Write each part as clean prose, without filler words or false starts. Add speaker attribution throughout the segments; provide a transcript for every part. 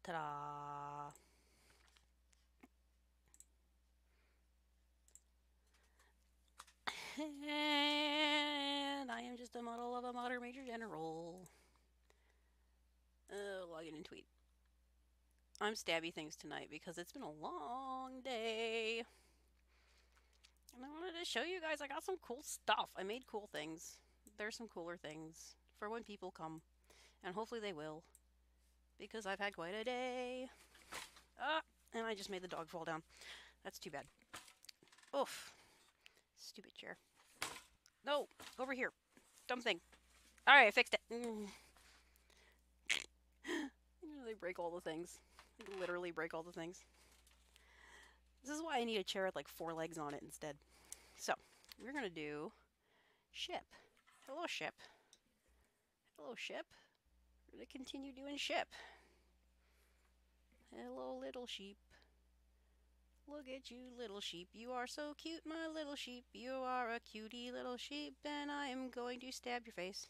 Speaker 1: Ta-da! And I am just a model of a modern major general. Login and tweet. I'm stabby things tonight because it's been a long day. And I wanted to show you guys I got some cool stuff. I made cool things. There's some cooler things for when people come. And hopefully they will. Because I've had quite a day. And I just made the dog fall down. That's too bad. Oof. Stupid chair. No, over here. Dumb thing. Alright, I fixed it. They break all the things. They literally break all the things. This is why I need a chair with like 4 legs on it instead. So, we're gonna do ship. Hello, ship. Hello, ship. We're gonna continue doing ship. Hello, little sheep. Look at you, little sheep. You are so cute, my little sheep. You are a cutie little sheep, and I am going to stab your face.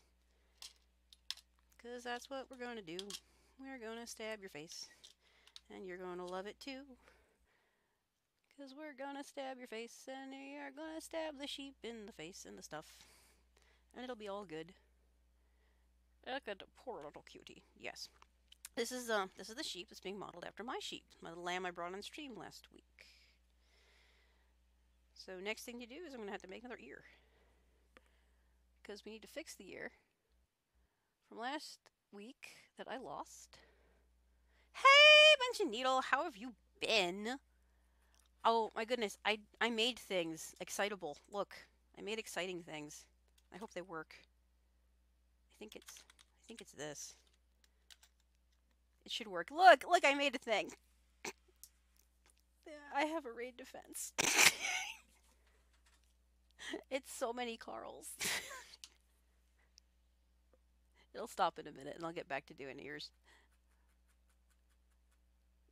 Speaker 1: 'Cause that's what we're gonna do. We're gonna stab your face. And you're gonna love it too. 'Cause we're gonna stab your face, and you're gonna stab the sheep in the face and the stuff. And it'll be all good. Look at the poor little cutie. Yes. This is the sheep that's being modeled after my sheep. My lamb I brought on stream last week. So next thing to do is I'm gonna have to make another ear. Because we need to fix the ear from last week that I lost. Hey, Bunch of Needle, how have you been? Oh my goodness, I made things excitable. Look, I made exciting things. I hope they work. I think it's this. It should work. Look, I made a thing. I have a raid defense. It's so many Carls. It'll stop in a minute and I'll get back to doing ears.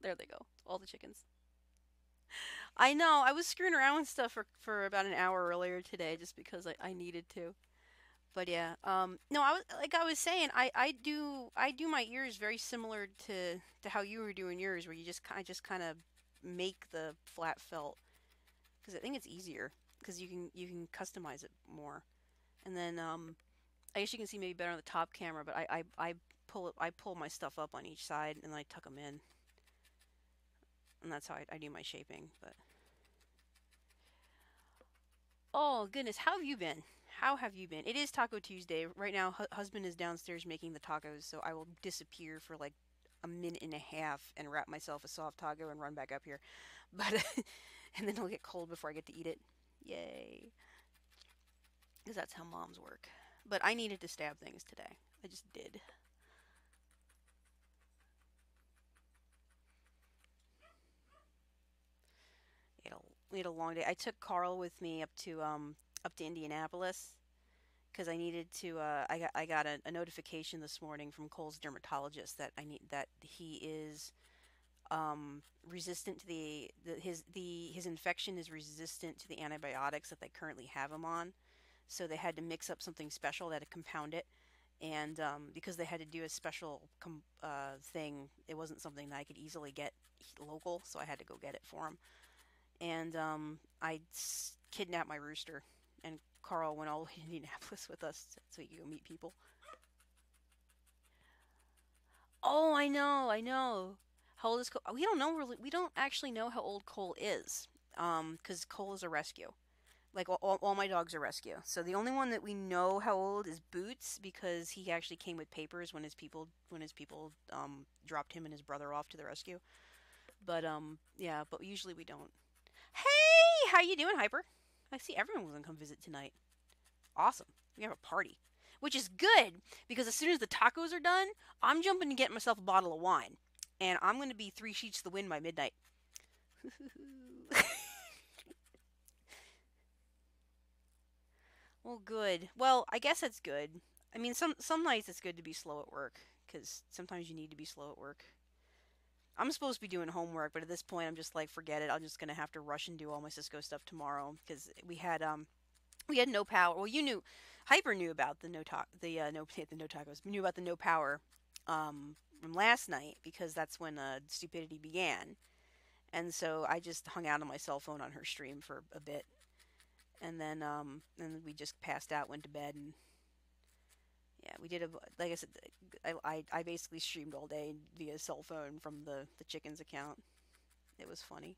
Speaker 1: There they go. All the chickens. I know, I was screwing around with stuff for about an hour earlier today just because I needed to. But yeah, no, I was saying, I do my ears very similar to how you were doing yours, where you just kind of make the flat felt, because I think it's easier because you can customize it more, and then I guess you can see maybe better on the top camera, but I pull my stuff up on each side and then I tuck them in, and that's how I do my shaping. But oh goodness, how have you been? How have you been? It is Taco Tuesday. Right now, husband is downstairs making the tacos, so I will disappear for like a minute and a half and wrap myself a soft taco and run back up here. But and then it'll get cold before I get to eat it. Yay. Because that's how moms work. But I needed to stab things today. I just did. We had a long day. I took Carl with me up to Indianapolis because I needed to. I got a notification this morning from Cole's dermatologist that he is resistant to his infection is resistant to the antibiotics that they currently have him on. So they had to mix up something special that to compound it. And because they had to do a special thing, it wasn't something that I could easily get local, so I had to go get it for him. And I kidnapped my rooster, and Carl went all the way to Indianapolis with us so he could go meet people. Oh, I know. How old is Cole? We don't know really. We don't actually know how old Cole is, because Cole is a rescue. Like all my dogs are rescue. So the only one that we know how old is Boots, because he actually came with papers when his people dropped him and his brother off to the rescue. But yeah, but usually we don't. Hey, how you doing, Hyper? I see everyone was gonna come visit tonight. Awesome. We have a party, which is good because as soon as the tacos are done, I'm jumping to get myself a bottle of wine, and I'm gonna be 3 sheets to the wind by midnight. Well, good. Well, I guess that's good. I mean, some nights it's good to be slow at work because sometimes you need to be slow at work. I'm supposed to be doing homework, but at this point, I'm just like, forget it. I'm just gonna have to rush and do all my Cisco stuff tomorrow because we had We had no power. Well, you knew, Hyper knew about the no talk, no the no tacos. Knew about the no power, from last night because that's when stupidity began. And so I just hung out on my cell phone on her stream for a bit, and we just passed out, went to bed, and yeah, we did a like I said, I basically streamed all day via cell phone from the chickens account. It was funny.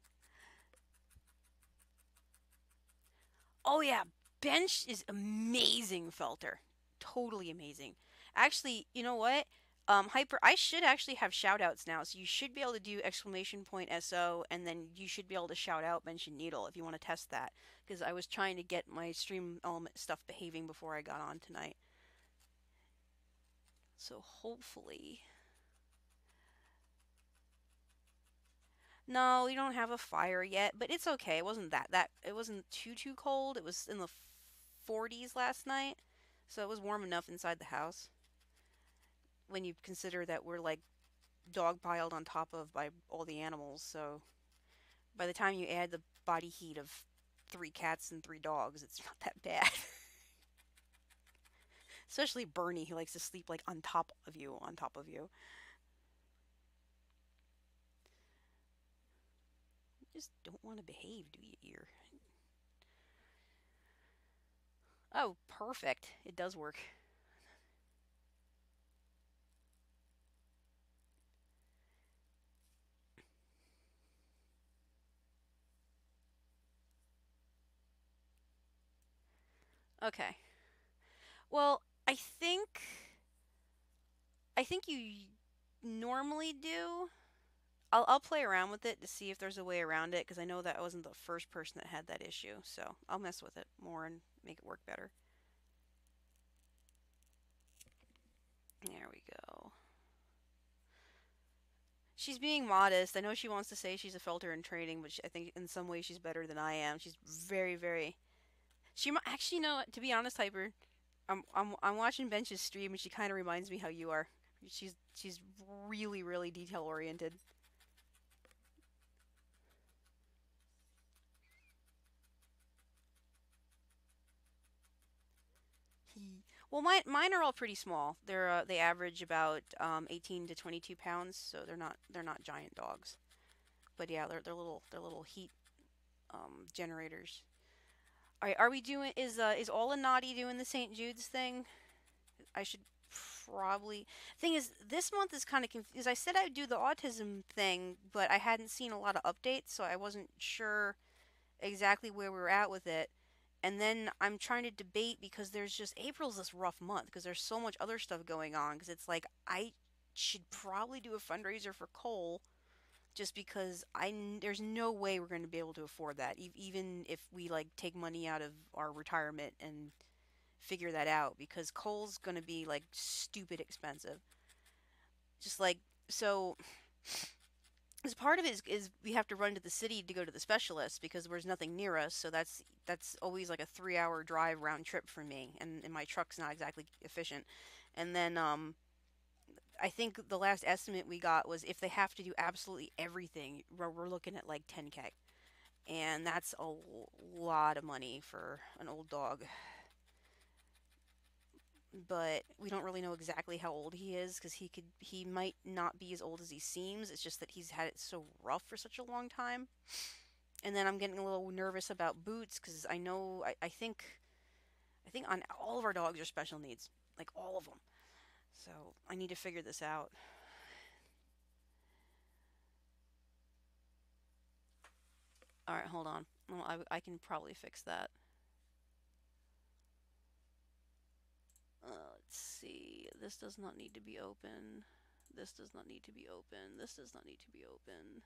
Speaker 1: Oh yeah, Bench is amazing felter. Totally amazing. Actually, you know what? Hyper, I should actually have shout outs now. So you should be able to do exclamation point SO and then you should be able to shout out Bench and Needle if you want to test that. Because I was trying to get my stream element stuff behaving before I got on tonight. So hopefully. No, we don't have a fire yet, but it's okay. It wasn't that it wasn't too cold. It was in the 40s last night. So it was warm enough inside the house when you consider that we're like dog piled on top of by all the animals. So by the time you add the body heat of 3 cats and 3 dogs, it's not that bad. Especially Bernie, who likes to sleep like on top of you, on top of you. You just don't want to behave, do you, ear? Oh, perfect. It does work. Okay. Well, I think you normally do. I'll play around with it to see if there's a way around it because I know that I wasn't the first person that had that issue. So I'll mess with it more and make it work better. There we go. She's being modest. I know she wants to say she's a felter in training, but I think in some ways she's better than I am. She's very, very. Actually, no. To be honest, Hyper, I'm watching Bench's stream, and she kind of reminds me how you are. She's really, really detail oriented. Well, mine are all pretty small. They average about 18 to 22 pounds, so they're not giant dogs. But yeah, they're little heat generators. All right, are we doing is all a naughty doing the St. Jude's thing? I should probably. Thing is, this month is kind of confused. I said I'd do the autism thing, but I hadn't seen a lot of updates, so I wasn't sure exactly where we were at with it. And then I'm trying to debate because there's just April's this rough month because there's so much other stuff going on. Because it's like I should probably do a fundraiser for Cole just because there's no way we're going to be able to afford that even if we like take money out of our retirement and figure that out because Cole's going to be like stupid expensive. Just like so as part of it is we have to run to the city to go to the specialist because there's nothing near us. So that's always like a 3 hour drive round trip for me, and my truck's not exactly efficient. And then I think the last estimate we got was if they have to do absolutely everything, we're looking at like 10K, and that's a lot of money for an old dog. But we don't really know exactly how old he is because he might not be as old as he seems. It's just that he's had it so rough for such a long time. And then I'm getting a little nervous about Boots because I know I think on all of our dogs are special needs, like all of them. So I need to figure this out. All right, hold on. Well, I can probably fix that. Let's see. This does not need to be open. This does not need to be open. This does not need to be open.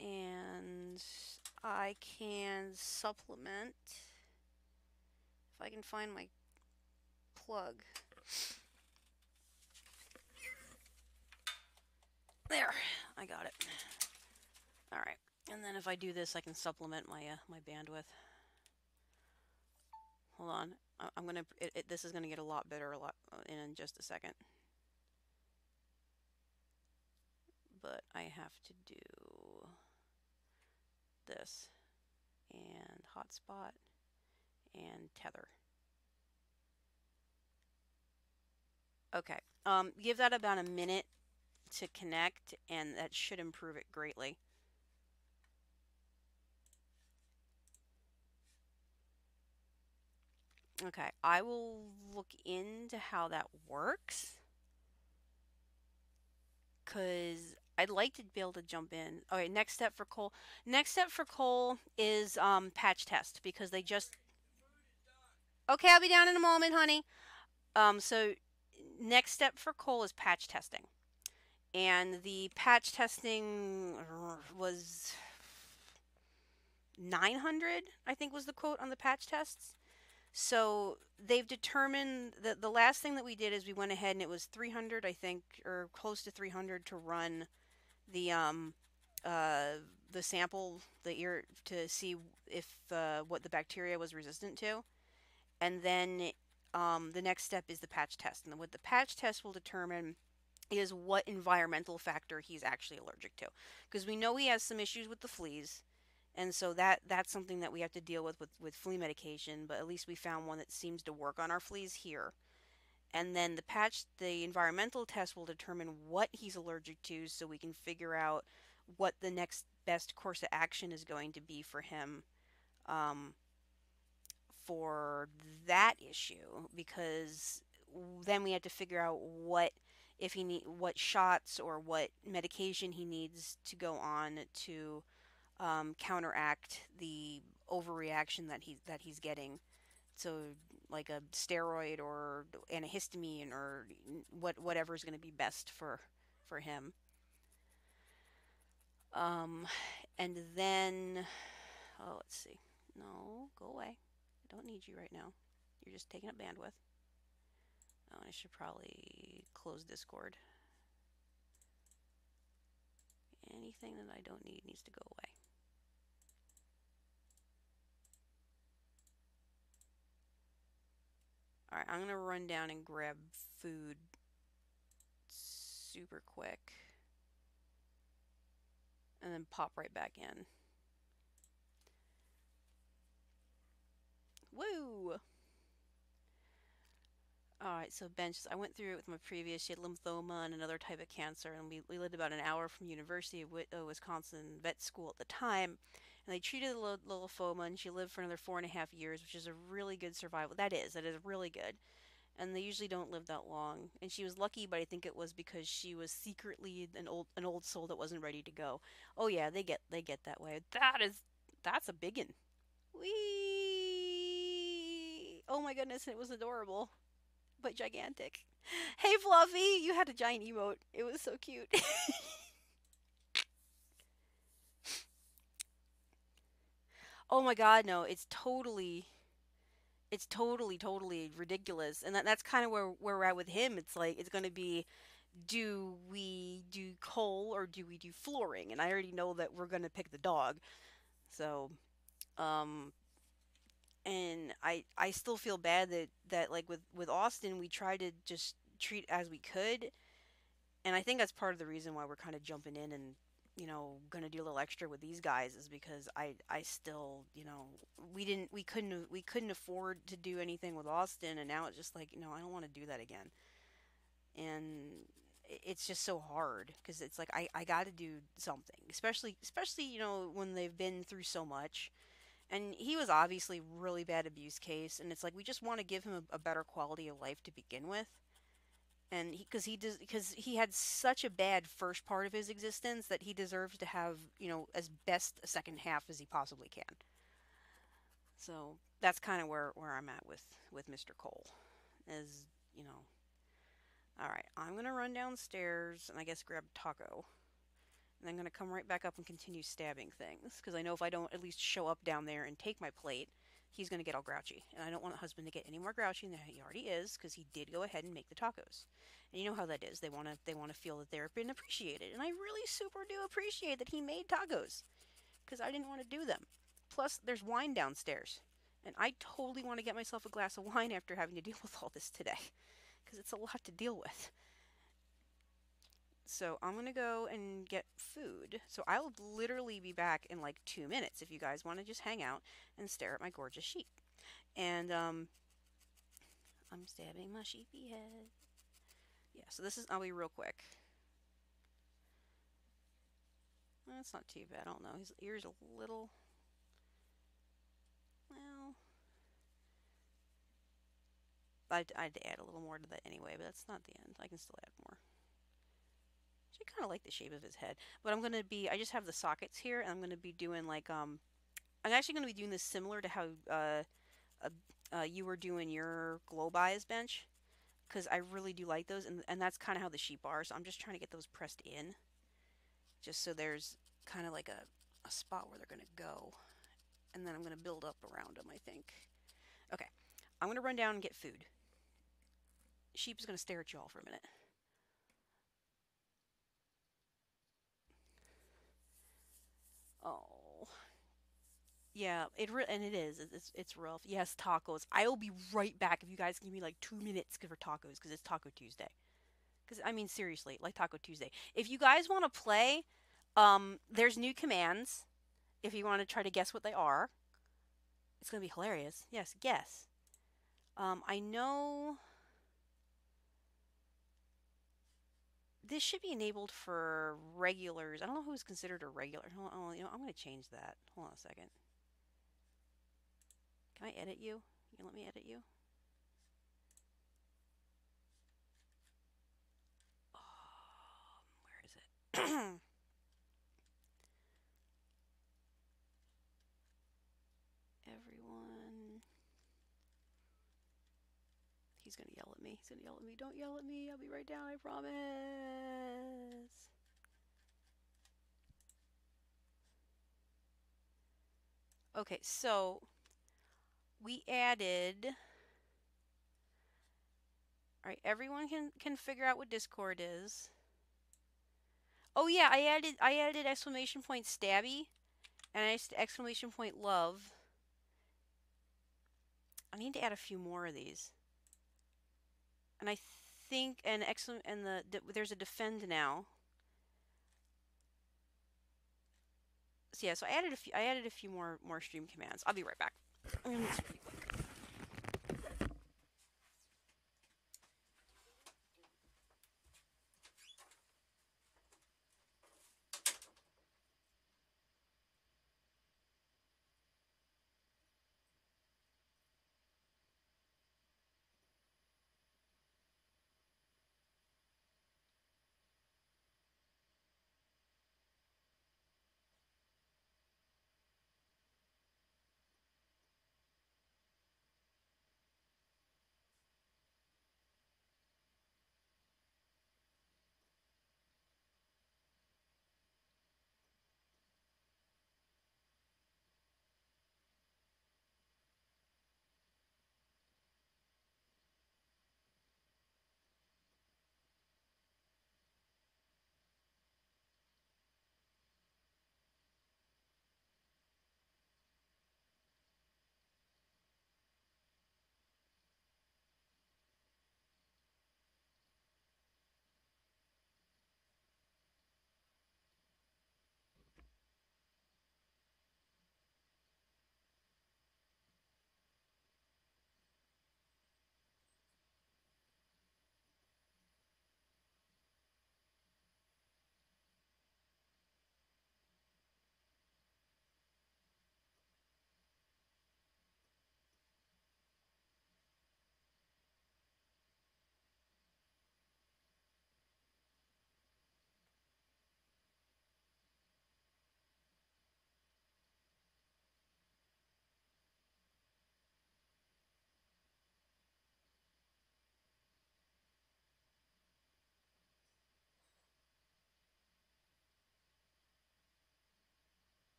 Speaker 1: And I can supplement if I can find my plug. There, I got it. All right, and then if I do this, I can supplement my bandwidth. Hold on, I'm gonna. This is gonna get a lot better in just a second. But I have to do this. and hotspot and tether. Okay. Give that about a minute to connect, and that should improve it greatly. Okay, I will look into how that works because I'd like to be able to jump in. Okay, next step for Cole. Next step for Cole is patch test because they just. Okay, I'll be down in a moment, honey. So next step for Cole is patch testing, and the patch testing was 900, I think was the quote on the patch tests. So they've determined that the last thing that we did is we went ahead and it was 300, I think, or close to 300 to run the uh the sample, the ear, to see if what the bacteria was resistant to. And then the next step is the patch test. And what the patch test will determine is what environmental factor he's actually allergic to. Because we know he has some issues with the fleas, and so that's something that we have to deal with flea medication, but at least we found one that seems to work on our fleas here. And then the environmental test will determine what he's allergic to so we can figure out what the next best course of action is going to be for him, um, for that issue, because then we have to figure out what shots or what medication he needs to go on to counteract the overreaction that he's getting. So like a steroid or antihistamine or whatever is going to be best for him. Um, and then let's see. No, go away. I don't need you right now. You're just taking up bandwidth. Oh, I should probably close Discord. Anything that I don't need needs to go away. Alright, I'm going to run down and grab food super quick. And then pop right back in. Woo! Alright, so bench. I went through it with my previous. She had lymphoma and another type of cancer, and we lived about an hour from University of Wisconsin Vet School at the time. And they treated the lymphoma, and she lived for another 4.5 years, which is a really good survival. That is really good. And they usually don't live that long. And she was lucky, but I think it was because she was secretly an old soul that wasn't ready to go. Oh yeah, they get that way. That's a biggin. Wee! Oh my goodness, it was adorable, but gigantic. Hey Fluffy, you had a giant emote. It was so cute. Oh my god, no, it's totally ridiculous. And that's kind of where we're at with him. It's like it's going to be, do we do coal or do we do flooring? And I already know that we're going to pick the dog. So, um and I still feel bad that like with Austin we tried to just treat as we could, and I think that's part of the reason why we're kind of jumping in and gonna do a little extra with these guys is because I still we couldn't afford to do anything with Austin, and now it's just like I don't want to do that again. And it's just so hard because it's like I got to do something, especially when they've been through so much. And he was obviously really bad abuse case, and it's like we just want to give him a better quality of life to begin with. And because he had such a bad first part of his existence that he deserves to have as best a second half as he possibly can. So that's kind of where I'm at with Mr. Cole. Is all right, I'm gonna run downstairs and I guess grab a taco. And I'm going to come right back up and continue stabbing things. Because I know if I don't at least show up down there and take my plate, he's going to get all grouchy. And I don't want a husband to get any more grouchy than he already is, because he did go ahead and make the tacos. And you know how that is. They want to feel that they're been appreciated. And I really super do appreciate that he made tacos. Because I didn't want to do them. Plus, there's wine downstairs. And I totally want to get myself a glass of wine after having to deal with all this today. Because it's a lot to deal with. So I'm gonna go and get food. So I'll literally be back in like 2 minutes if you guys want to just hang out and stare at my gorgeous sheep. And I'm stabbing my sheepy head. Yeah, so this is, I'll be real quick. That's not too bad. I don't know. His ear's a little, well, I'd add a little more to that anyway, but that's not the end. I can still add more. I kind of like the shape of his head, but I just have the sockets here, and I'm gonna be doing like, I'm actually gonna be doing this similar to how you were doing your globe eyes bench, because I really do like those, and that's kind of how the sheep are. So I'm just trying to get those pressed in, just so there's kind of like a spot where they're gonna go, and then I'm gonna build up around them, I think. Okay, I'm gonna run down and get food. Sheep is gonna stare at y'all for a minute. Oh. Yeah, and it is. It's rough. Yes, tacos. I will be right back if you guys give me like 2 minutes for tacos because it's Taco Tuesday. Because I mean seriously, like Taco Tuesday. If you guys want to play, there's new commands. If you want to try to guess what they are, it's gonna be hilarious. Yes, guess. I know this should be enabled for regulars. I don't know who's considered a regular. Hold on, I'm gonna change that. Hold on a second. Can I edit you? You can let me edit you? Where is it? Everyone. He's gonna yell at me. He's gonna yell at me. Don't yell at me. I'll be right down, I promise. Okay, so we added. All right, everyone can figure out what Discord is. Oh yeah, I added exclamation point stabby and exclamation point love. I need to add a few more of these. And I think there's a defend now. So yeah, so I added a few more stream commands. I'll be right back. I'm gonna make this pretty quick.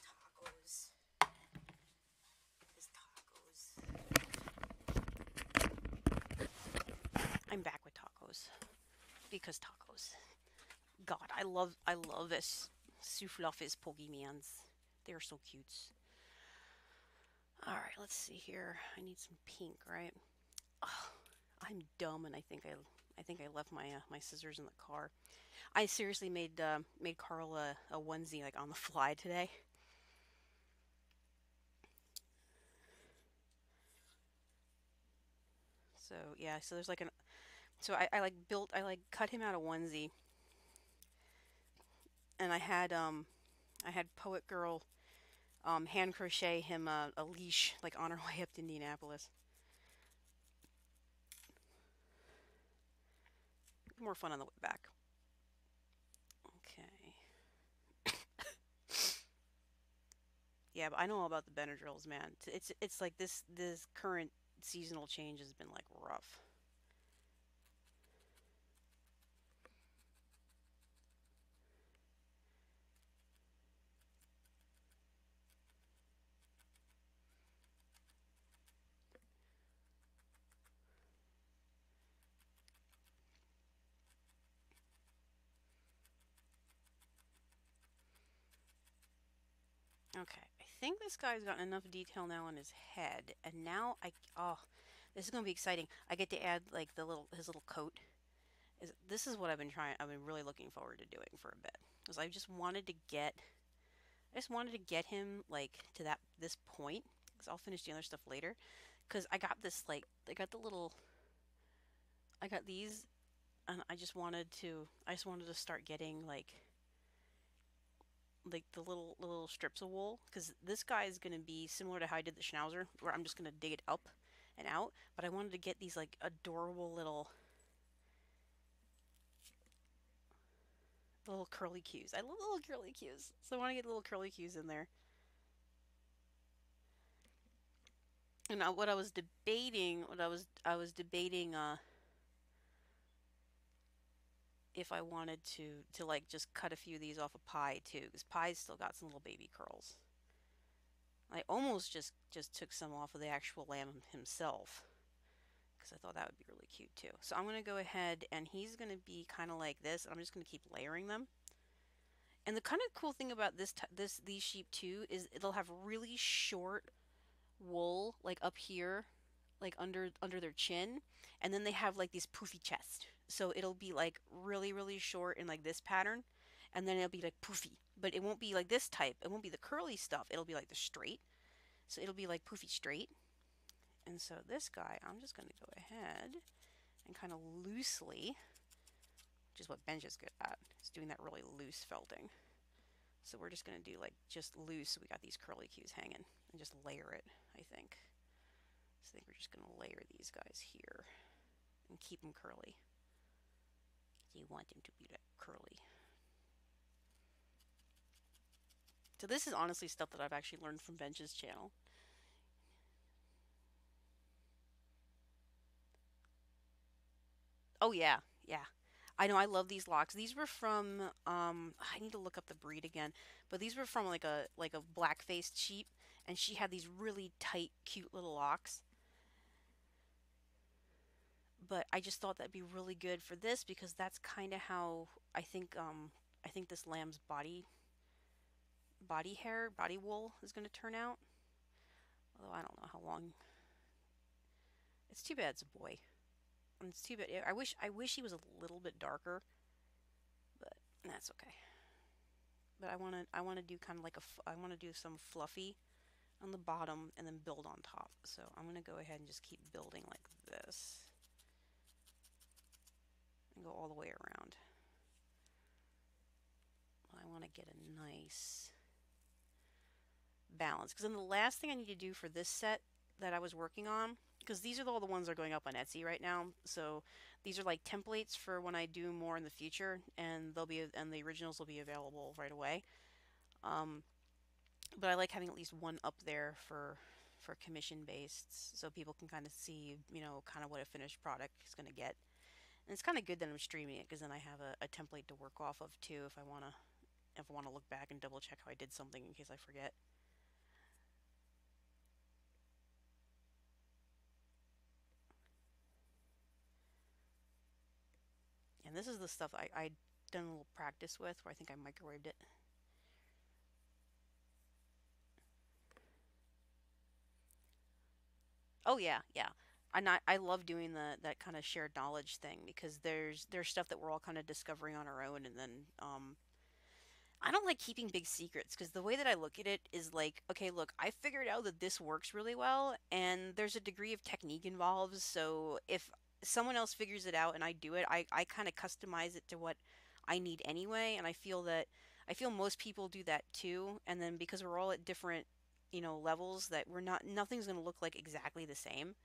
Speaker 1: Tacos. I'm back with tacos. Because tacos. God, I love this Souffloffice Pokemons. They're so cute. All right, let's see here. I need some pink, right? Oh, I'm dumb, and I think I left my my scissors in the car. I seriously made Carl a onesie like on the fly today. So yeah, so there's like an so I like built I like cut him out a onesie, and I had Poet Girl hand crochet him a leash like on her way up to Indianapolis. More fun on the way back. Okay. Yeah, but I know all about the Benadryls, man. It's like this current seasonal change has been like rough. Okay, I think this guy's gotten enough detail now on his head, and now oh, this is gonna be exciting. I get to add like the little his little coat. This is what I've been trying. I've been really looking forward to doing for a bit because I just wanted to get him like to that this point because I'll finish the other stuff later. Because I got this like I got the little I got these, and I just wanted to start getting like the little strips of wool because this guy is going to be similar to how I did the schnauzer where I'm just going to dig it up and out, but I wanted to get these like adorable little curly cues. I love little curly cues, so I want to get little curly cues in there. And now what I was debating what I was debating if I wanted to like just cut a few of these off of Pie too, because Pie's still got some little baby curls. I almost just took some off of the actual lamb himself because I thought that would be really cute too. So I'm gonna go ahead and he's gonna be kind of like this. And I'm just gonna keep layering them. And the kind of cool thing about these sheep too is they'll have really short wool like up here, like under their chin, and then they have like these poofy chest. So it'll be like really short in like this pattern, and then it'll be like poofy. But it won't be like this type. It won't be the curly stuff. It'll be like the straight. So it'll be like poofy straight. And so this guy, I'm just going to go ahead and kind of loosely, which is what Benj is good at, is doing that really loose felting. So we're just going to do like just loose. So we got these curly cues hanging and just layer it, I think. So I think we're just going to layer these guys here and keep them curly. You want them to be that curly. So this is honestly stuff that I've actually learned from Benj's channel. Oh yeah, yeah. I know I love these locks. These were from I need to look up the breed again, but these were from like a black-faced sheep, and she had these really tight, cute little locks. But I just thought that'd be really good for this because that's kind of how I think this lamb's body hair, body wool is going to turn out. Although I don't know how long. It's too bad it's a boy. And it's too bad. I wish he was a little bit darker, but that's okay. But I want to do kind of like I want to do some fluffy on the bottom and then build on top. So I'm going to go ahead and just keep building like this and go all the way around. I want to get a nice balance because then the last thing I need to do for this set that I was working on, because these are all the ones that are going up on Etsy right now, so these are like templates for when I do more in the future, and the originals will be available right away. um, but I like having at least one up there for commission based so people can kind of see, you know, kind of what a finished product is going to get. And it's kind of good that I'm streaming it because then I have a template to work off of too if I want to look back and double check how I did something in case I forget. And this is the stuff I done a little practice with, where I think I microwaved it. Oh yeah, yeah. I love doing the that kind of shared knowledge thing because there's stuff that we're all kind of discovering on our own, and then I don't like keeping big secrets because the way that I look at it is like, okay, look, I figured out that this works really well, and there's a degree of technique involved. So if someone else figures it out and I do it, I kind of customize it to what I need anyway. And I feel most people do that too. And then because we're all at different, levels, that nothing's going to look like exactly the same.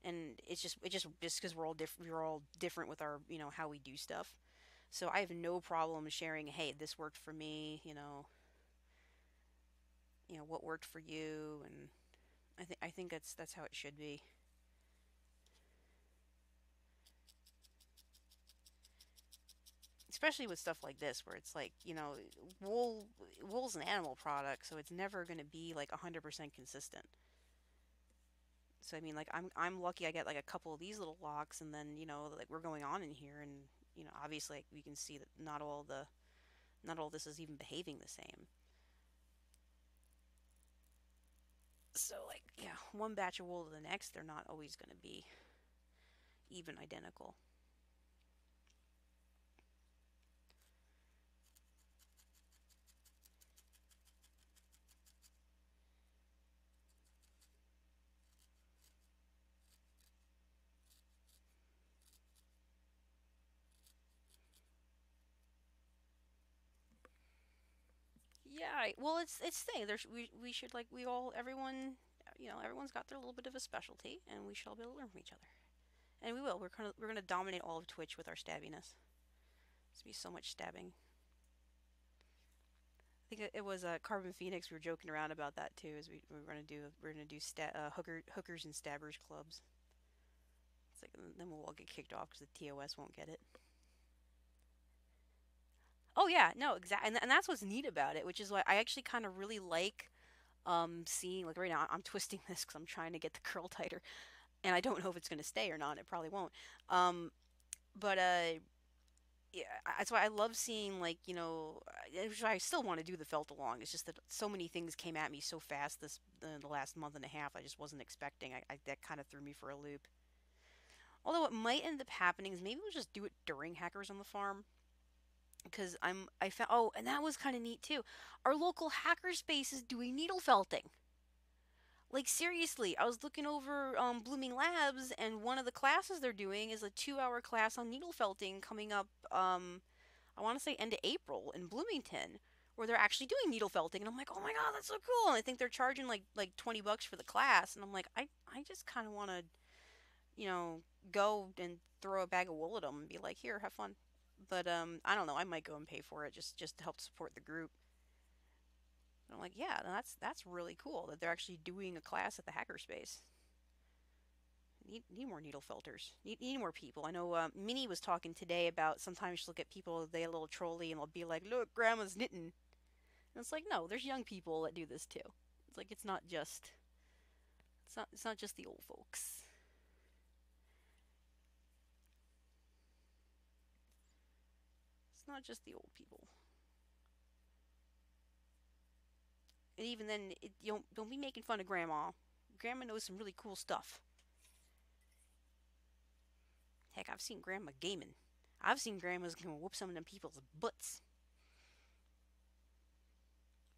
Speaker 1: And it's just because we're all different with our, how we do stuff. So I have no problem sharing, hey, this worked for me, what worked for you, and I think that's how it should be. Especially with stuff like this where it's like, wool wool's an animal product, so it's never going to be like 100% consistent. So I mean, like I'm lucky I get like a couple of these little locks, and then, like we're going on in here, and obviously like, we can see that not all this is even behaving the same. So like, yeah, one batch of wool to the next, they're not always going to be even identical. Yeah, well, it's thing. We should, like, we all everyone, everyone's got their little bit of a specialty, and we should all be able to learn from each other. And we will. We're gonna dominate all of Twitch with our stabbiness. There's gonna be so much stabbing. I think it was Carbon Phoenix. We were joking around about that too. Is we're gonna do hookers and stabbers clubs. It's like, then we'll all get kicked off because the TOS won't get it. Oh yeah, no, exactly, and that's what's neat about it, which is why I actually kind of really like seeing, like, right now I'm twisting this because I'm trying to get the curl tighter, and I don't know if it's going to stay or not. It probably won't. Um, but yeah, that's why I love seeing, like, which I still want to do the felt along. It's just that so many things came at me so fast the last month and a half. I just wasn't expecting. That kind of threw me for a loop. Although what might end up happening is maybe we'll just do it during Hackers on the Farm, because I found, oh, and that was kind of neat too. Our local hackerspace is doing needle felting. Like, seriously, I was looking over Blooming Labs, and one of the classes they're doing is a 2-hour class on needle felting coming up. I want to say end of April in Bloomington, where they're actually doing needle felting, and I'm like, oh my god, that's so cool! And I think they're charging like $20 for the class, and I'm like, I just kind of want to, go and throw a bag of wool at them and be like, here, have fun. But I don't know, I might go and pay for it just to help support the group. And I'm like, yeah, that's really cool that they're actually doing a class at the hackerspace. Need more needle filters. Need more people. I know Minnie was talking today about sometimes she'll get people, they a little trolley, and they'll be like, look, grandma's knitting. And it's like, no, there's young people that do this too. It's like, it's not just the old folks. It's not just the old people. And even then, you don't be making fun of grandma. Grandma knows some really cool stuff. Heck, I've seen grandma gaming. I've seen grandmas can whoop some of them people's butts.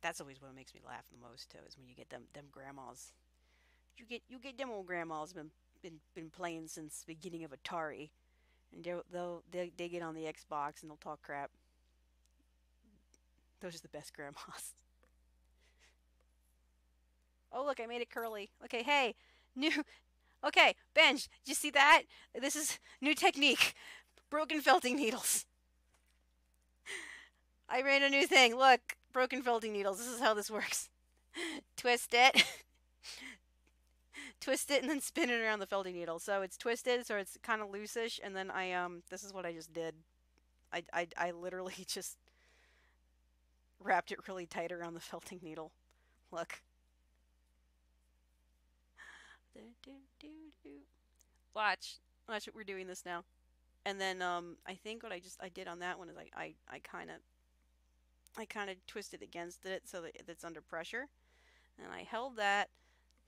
Speaker 1: That's always what makes me laugh the most too, is when you get them grandmas. You get them old grandmas been playing since the beginning of Atari, and they get on the Xbox and they'll talk crap. Those are the best grandmas. Oh look, I made it curly. Okay, hey, new. Okay, Benj, did you see that? This is new technique. Broken felting needles. I made a new thing. Look, broken felting needles. This is how this works. Twist it, twist it, and then spin it around the felting needle. So it's twisted, so it's kind of loosish, and then this is what I just did. I literally just wrapped it really tight around the felting needle. Look. Watch. Watch what we're doing this now. And then I think what I did on that one is I kind of twisted against it so that it's under pressure, and I held that.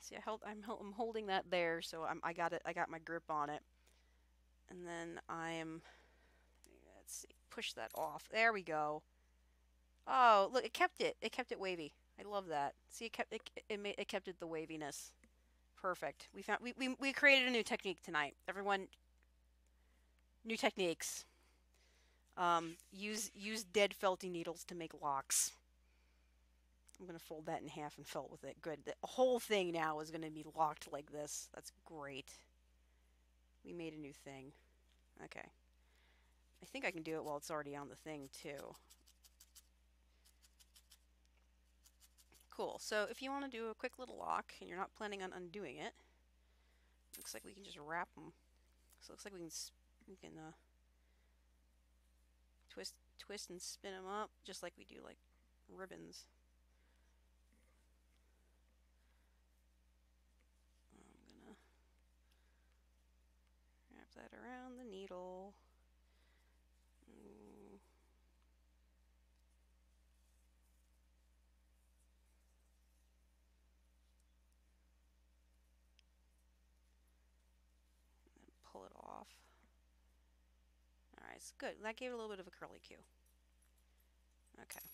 Speaker 1: See, I'm holding that there, so I got it. I got my grip on it, and then let's see, push that off. There we go. Oh, look, it kept it. It kept it wavy. I love that. See, it kept it the waviness. Perfect. We created a new technique tonight. Everyone, new techniques. Use dead felty needles to make locks. I'm gonna fold that in half and felt with it. Good. The whole thing now is gonna be locked like this. That's great. We made a new thing. Okay. I think I can do it while it's already on the thing too. Cool. So if you want to do a quick little lock and you're not planning on undoing it, looks like we can just wrap them. So it looks like we can twist and spin them up just like we do like ribbons. I'm gonna wrap that around the needle. And pull it off. Alright, it's good. That gave it a little bit of a curly Q. Okay.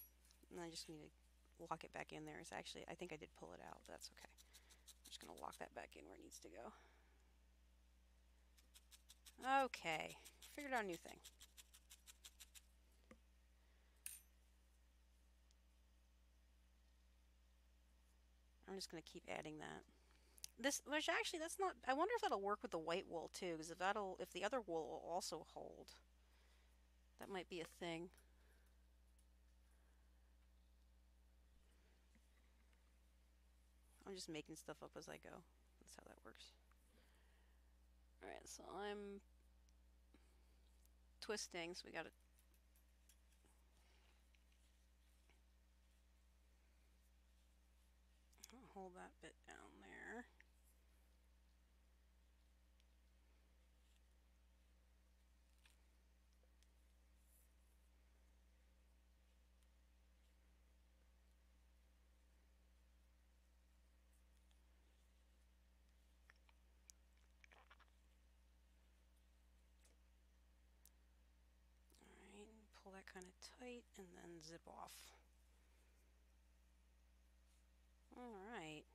Speaker 1: And I just need to lock it back in there. It's actually, I think I did pull it out, but that's okay. I'm just going to lock that back in where it needs to go. Okay. Figured out a new thing. I'm just going to keep adding that. Which actually, that's not, I wonder if that'll work with the white wool too, because if the other wool will also hold. That might be a thing. I'm just making stuff up as I go. That's how that works. Alright, so I'm twisting, so we gotta hold that bit down there. Alright, pull that kind of tight and then zip off. Alright.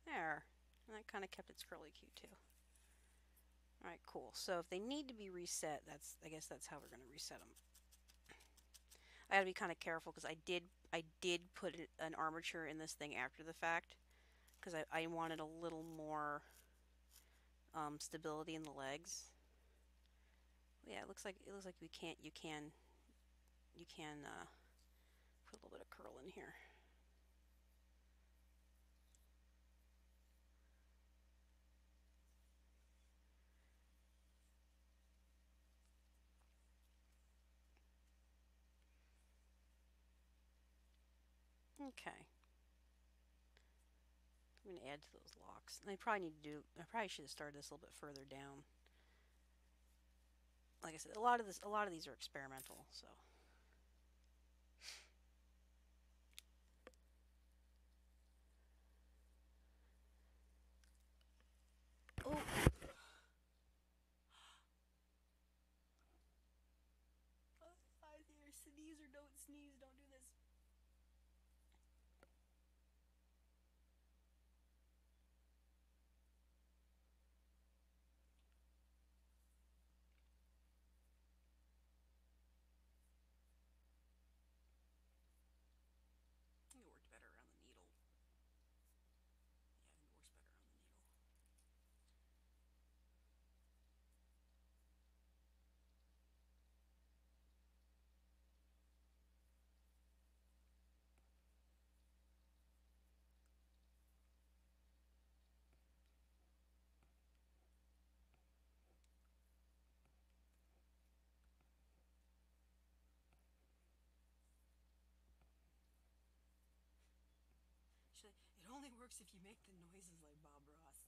Speaker 1: There. And that kind of kept its curly Q too. Alright, cool. So if they need to be reset, I guess that's how we're going to reset them. I gotta be kind of careful because I did put an armature in this thing after the fact because I wanted a little more stability in the legs. Yeah, it looks like you can put a little bit of curl in here. Okay. I'm going to add to those locks. And I probably should have started this a little bit further down. Like I said, a lot of these are experimental, so. Oh. Either sneeze or don't sneeze. Don't do this. I think it worked better around the needle. Yeah, I think it works better on the needle. It only works if you make the noises like Bob Ross.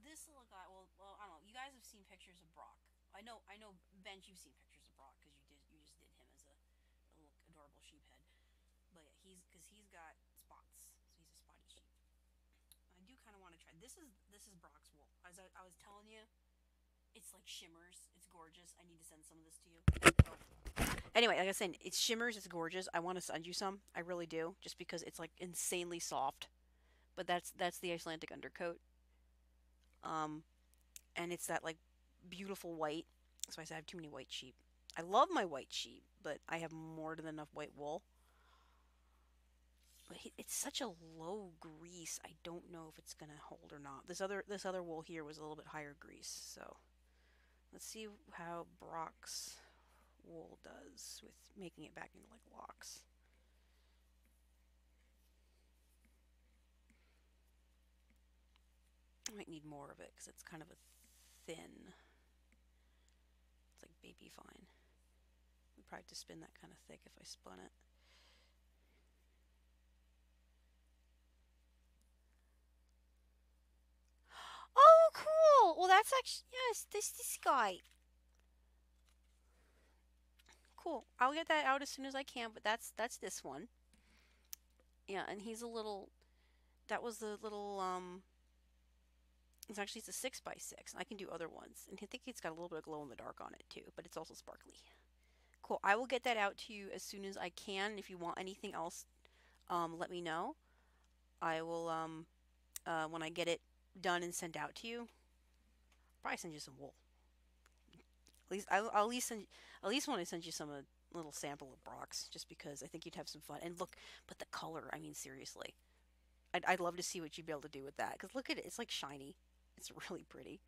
Speaker 1: this little guy. Well, I don't know. You guys have seen pictures of Brock. I know, Benj. You've seen pictures of Brock because you just did him as a little adorable sheep head. But yeah, he's got spots, so he's a spotty sheep. I do kind of want to try. This is Brock's wool. As I was telling you, it's like shimmers. It's gorgeous. I need to send some of this to you. Oh. Anyway, like I said, it's shimmers. It's gorgeous. I want to send you some. I really do, just because it's like insanely soft. But that's the Icelandic undercoat. Um, and it's that like beautiful white. So I said I have too many white sheep. I love my white sheep, but I have more than enough white wool. But it's such a low grease. I don't know if it's gonna hold or not. This other wool here was a little bit higher grease. So let's see how Brock's wool does with making it back into like locks. I might need more of it because it's kind of a thin. It's like baby fine. We'd probably have to spin that kind of thick if I spun it. Oh, cool! Well, that's actually yes. This guy. Cool. I'll get that out as soon as I can. But that's this one. Yeah, and he's a little. That was the little. It's a 6x6. And I can do other ones, and I think it's got a little bit of glow in the dark on it too. But it's also sparkly. Cool. I will get that out to you as soon as I can. If you want anything else, let me know. I will when I get it done and sent out to you. Probably send you some wool. At least I'll at least send. At least want to send you some a little sample of Brock's, just because I think you'd have some fun. And look, but the color. I mean, seriously, I'd love to see what you'd be able to do with that. Cause look at it. It's like shiny. It's really pretty.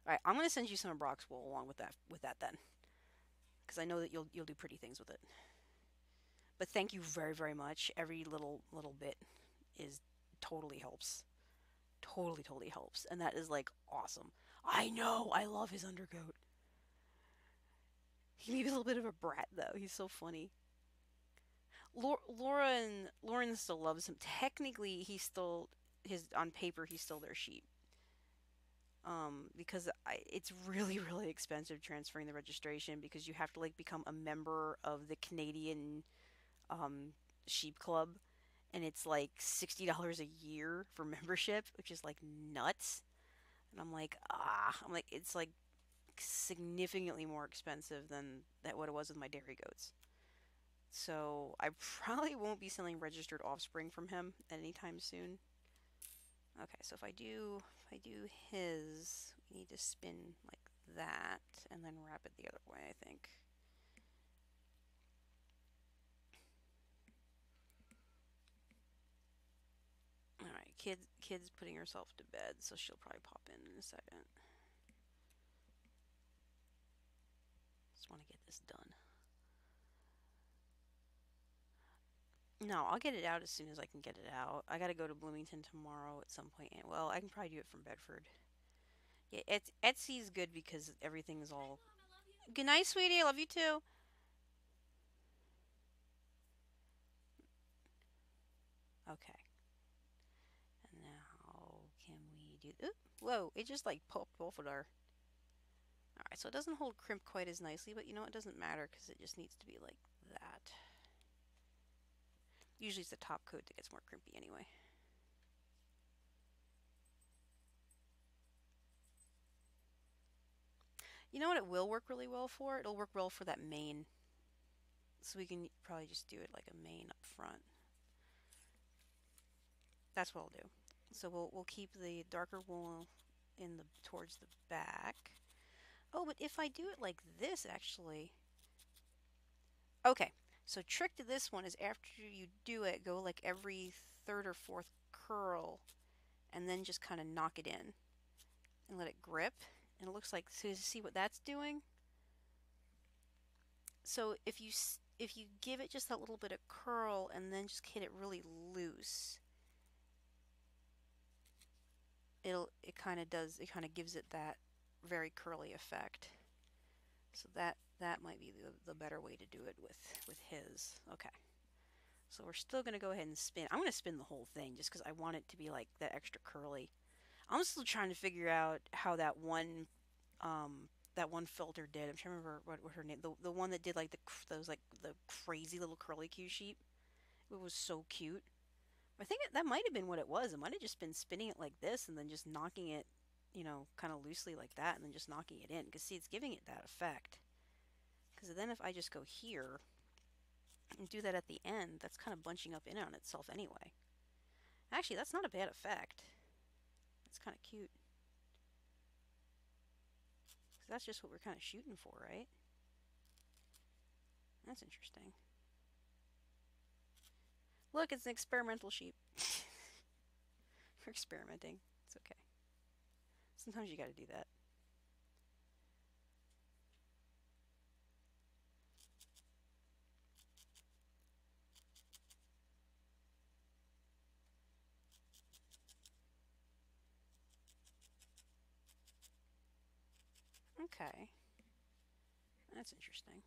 Speaker 1: All right, I'm gonna send you some of Brock's wool along with that then, because I know that you'll do pretty things with it. But thank you very very much. Every little bit is totally helps. Totally helps, and that is like awesome. I know. I love his undercoat. He may be a little bit of a brat though. He's so funny. Lauren still loves him. Technically, he's still his on paper. He's still their sheep. Because it's really expensive transferring the registration because you have to like become a member of the Canadian um, sheep club, and it's like $60 a year for membership, which is like nuts. And I'm like it's like significantly more expensive than that what it was with my dairy goats. So I probably won't be selling registered offspring from him anytime soon. Okay, so if I do his, we need to spin like that and then wrap it the other way, I think. All right, kid's putting herself to bed, so she'll probably pop in a second. Just want to get this done. No, I'll get it out as soon as I can get it out. I got to go to Bloomington tomorrow at some point. Well, I can probably do it from Bedford. Yeah, Etsy's good because everything is all. Good night, sweetie. I love you too. Okay. And now can we do? Oop, whoa! It just like popped off of our. All right, so it doesn't hold crimp quite as nicely, but you know it doesn't matter because it just needs to be like that. Usually it's the top coat that gets more crimpy anyway. You know what it will work really well for? It'll work well for that mane. So we can probably just do it like a mane up front. That's what I'll do. So we'll keep the darker wool in the towards the back. Oh, but if I do it like this, actually. Okay, so trick to this one is after you do it, go like every third or fourth curl, and then just kind of knock it in and let it grip. And it looks like, so you see what that's doing? So if you give it just that little bit of curl and then just hit it really loose, it kind of gives it that very curly effect. So that might be the better way to do it with his. Okay. So we're still going to go ahead and spin. I'm going to spin the whole thing just because I want it to be like that extra curly. I'm still trying to figure out how that one filter did. I'm trying to remember what her name. The one that did like those like the crazy little curly Q sheep. It was so cute. I think that might have been what it was. It might have just been spinning it like this and then just knocking it, kind of loosely like that, and then just knocking it in. Because see, it's giving it that effect. Because then if I just go here and do that at the end, that's kind of bunching up in on itself anyway. Actually, that's not a bad effect. That's kind of cute. Because that's just what we're kind of shooting for, right? That's interesting. Look, it's an experimental sheep. We're experimenting. It's okay. Sometimes you gotta do that. Okay. That's interesting.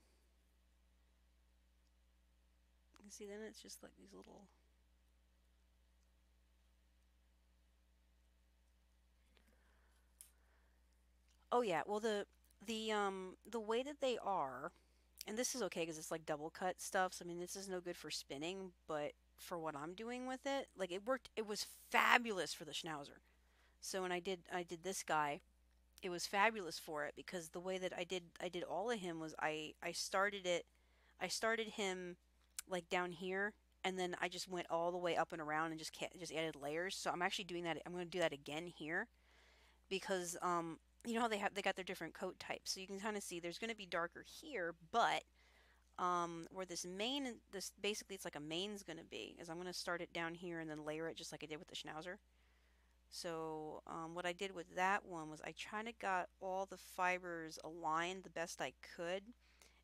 Speaker 1: You see, then it's just like these little. Oh yeah. Well, the way that they are, and this is okay because it's like double cut stuff. So I mean, this is no good for spinning, but for what I'm doing with it, like it worked. It was fabulous for the schnauzer. So when I did this guy, it was fabulous for it because the way that I did all of him was I started him like down here, and then I just went all the way up and around and just added layers. So I'm actually doing that. I'm going to do that again here because you know how they got their different coat types. So you can kind of see there's going to be darker here, but where this basically it's like a main's going to be is I'm going to start it down here and then layer it just like I did with the schnauzer. So what I did with that one was I kind of got all the fibers aligned the best I could,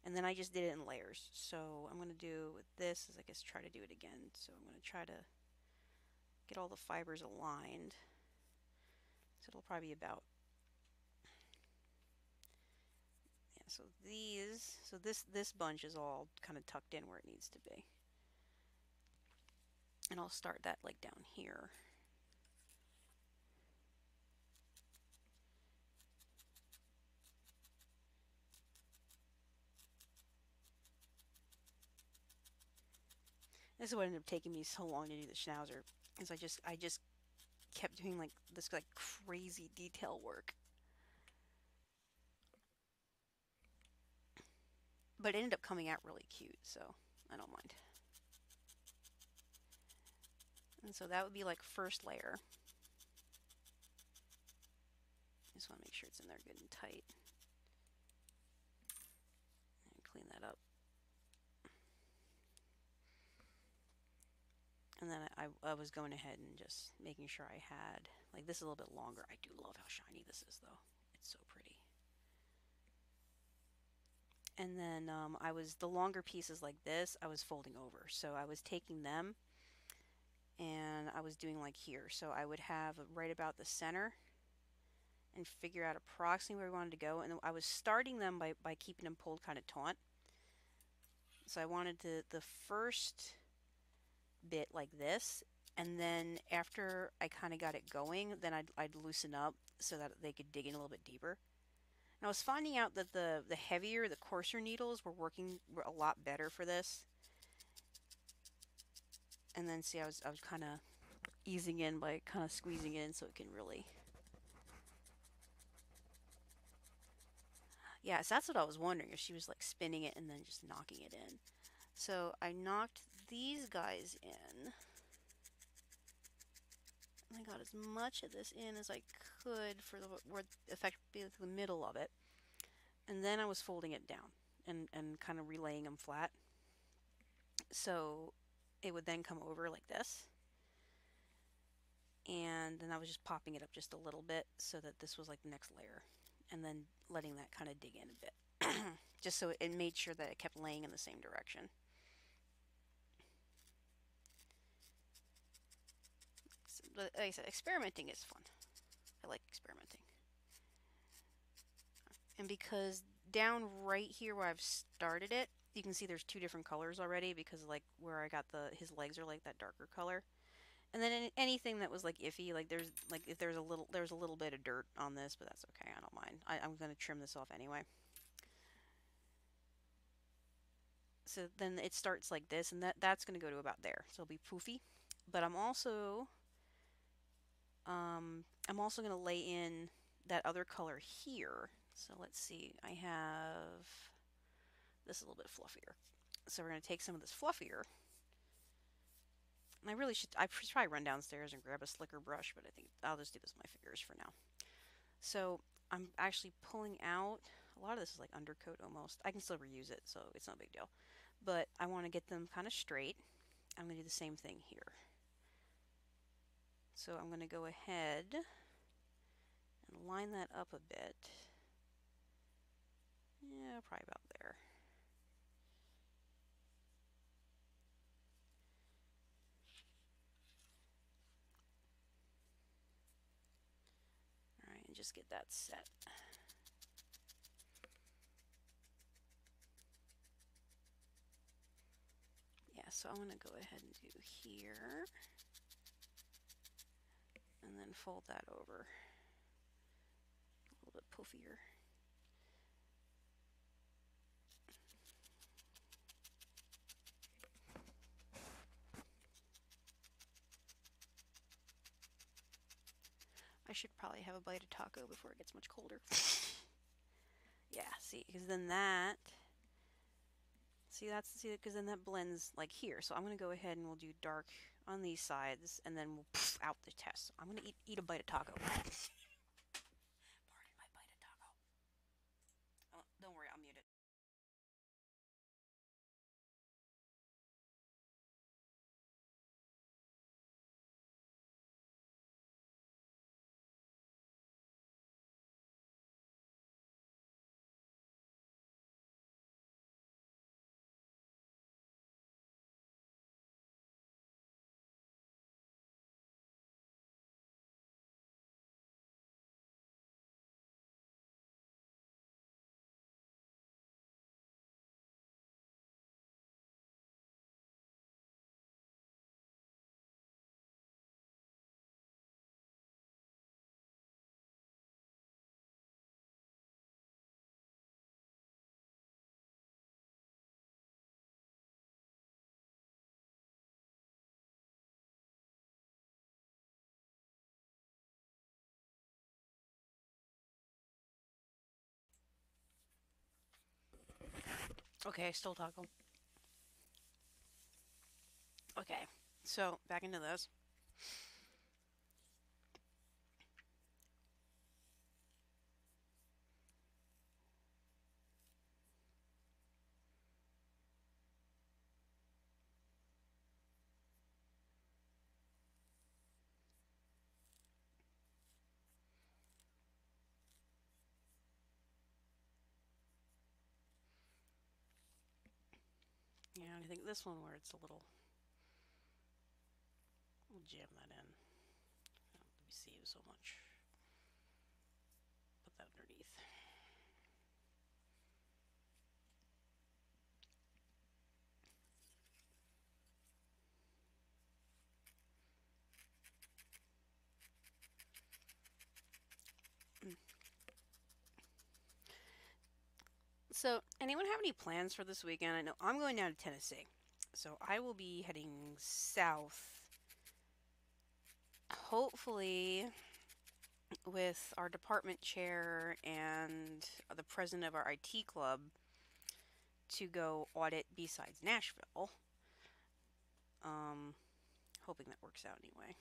Speaker 1: and then I just did it in layers. So I'm going to do with this is I guess try to do it again. So I'm going to try to get all the fibers aligned. So it'll probably be about, yeah, so this bunch is all kind of tucked in where it needs to be. And I'll start that like down here. This is what ended up taking me so long to do the schnauzer, is I just kept doing like this like crazy detail work. But it ended up coming out really cute, so I don't mind. And so that would be like first layer. Just want to make sure it's in there good and tight. And clean that up. And then I was going ahead and just making sure I had, like this is a little bit longer. I do love how shiny this is though. It's so pretty. And then the longer pieces like this, I was folding over. So I was taking them and I was doing like here. So I would have right about the center and figure out approximately where we wanted to go. And I was starting them by keeping them pulled kind of taut. So I wanted the first bit like this, and then after I kind of got it going, then I'd loosen up so that they could dig in a little bit deeper. And I was finding out that the heavier, the coarser needles were a lot better for this. And then see, I was kind of easing in by kind of squeezing in so it can really. Yeah, so that's what I was wondering, if she was like spinning it and then just knocking it in. So I knocked these guys in. I got as much of this in as I could for where effectively the middle of it. And then I was folding it down and kind of relaying them flat. So it would then come over like this. And then I was just popping it up just a little bit so that this was like the next layer. And then letting that kind of dig in a bit. Just so it made sure that it kept laying in the same direction. But like I said, experimenting is fun. I like experimenting. And because down right here where I've started it, you can see there's two different colors already because like where I got his legs are like that darker color. And then anything that was like iffy, like if there's a little bit of dirt on this, but that's okay. I don't mind. I'm gonna trim this off anyway. So then it starts like this, and that's gonna go to about there. So it'll be poofy. But I'm also gonna lay in that other color here. So let's see. I have this a little bit fluffier. So we're gonna take some of this fluffier. And I should probably run downstairs and grab a slicker brush, but I think I'll just do this with my fingers for now. So I'm actually pulling out, a lot of this is like undercoat almost. I can still reuse it, so it's no big deal. But I want to get them kind of straight. I'm going to do the same thing here. So I'm going to go ahead and line that up a bit. Yeah, probably about there. All right, and just get that set. Yeah, so I'm going to go ahead and do here. And then fold that over. A little bit poofier. I should probably have a bite of taco before it gets much colder. Yeah, see, because then because then that blends like here. So I'm going to go ahead and we'll do dark on these sides, and then we'll poof out the test. I'm going to eat a bite of taco. Pardon my bite of taco. Oh, don't worry, I'll mute it. Okay, still taco. Okay, so back into this. Yeah, I think this one where it's a little, we'll jam that in. Let me save so much. Put that underneath. So, anyone have any plans for this weekend? I know I'm going down to Tennessee. So, I will be heading south. Hopefully, with our department chair and the president of our IT club to go audit B-Sides Nashville. Hoping that works out anyway.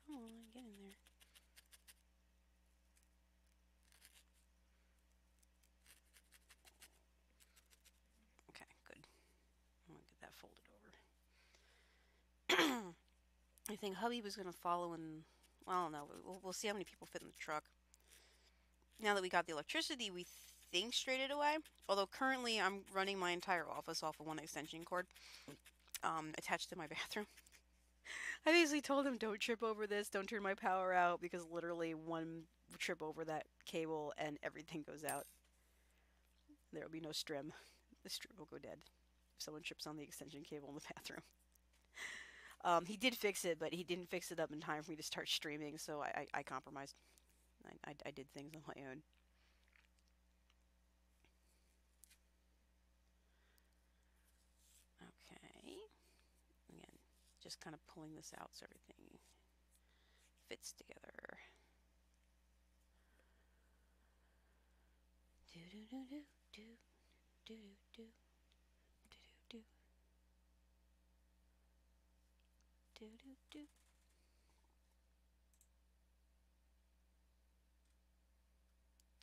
Speaker 1: Come on, get in there. Okay, good. I'm gonna get that folded over. I think hubby was gonna follow, and well, I don't know. We'll see how many people fit in the truck. Now that we got the electricity, we think straight it away. Although currently I'm running my entire office off of one extension cord. attached to my bathroom. I basically told him, don't trip over this, don't turn my power out, because literally one trip over that cable and everything goes out. There will be no strim. The strim will go dead if someone trips on the extension cable in the bathroom. He did fix it, but he didn't fix it up in time for me to start streaming, so I compromised. I did things on my own. Okay. Again, just kind of pulling this out so everything fits together. Do do do do do do do do do do do.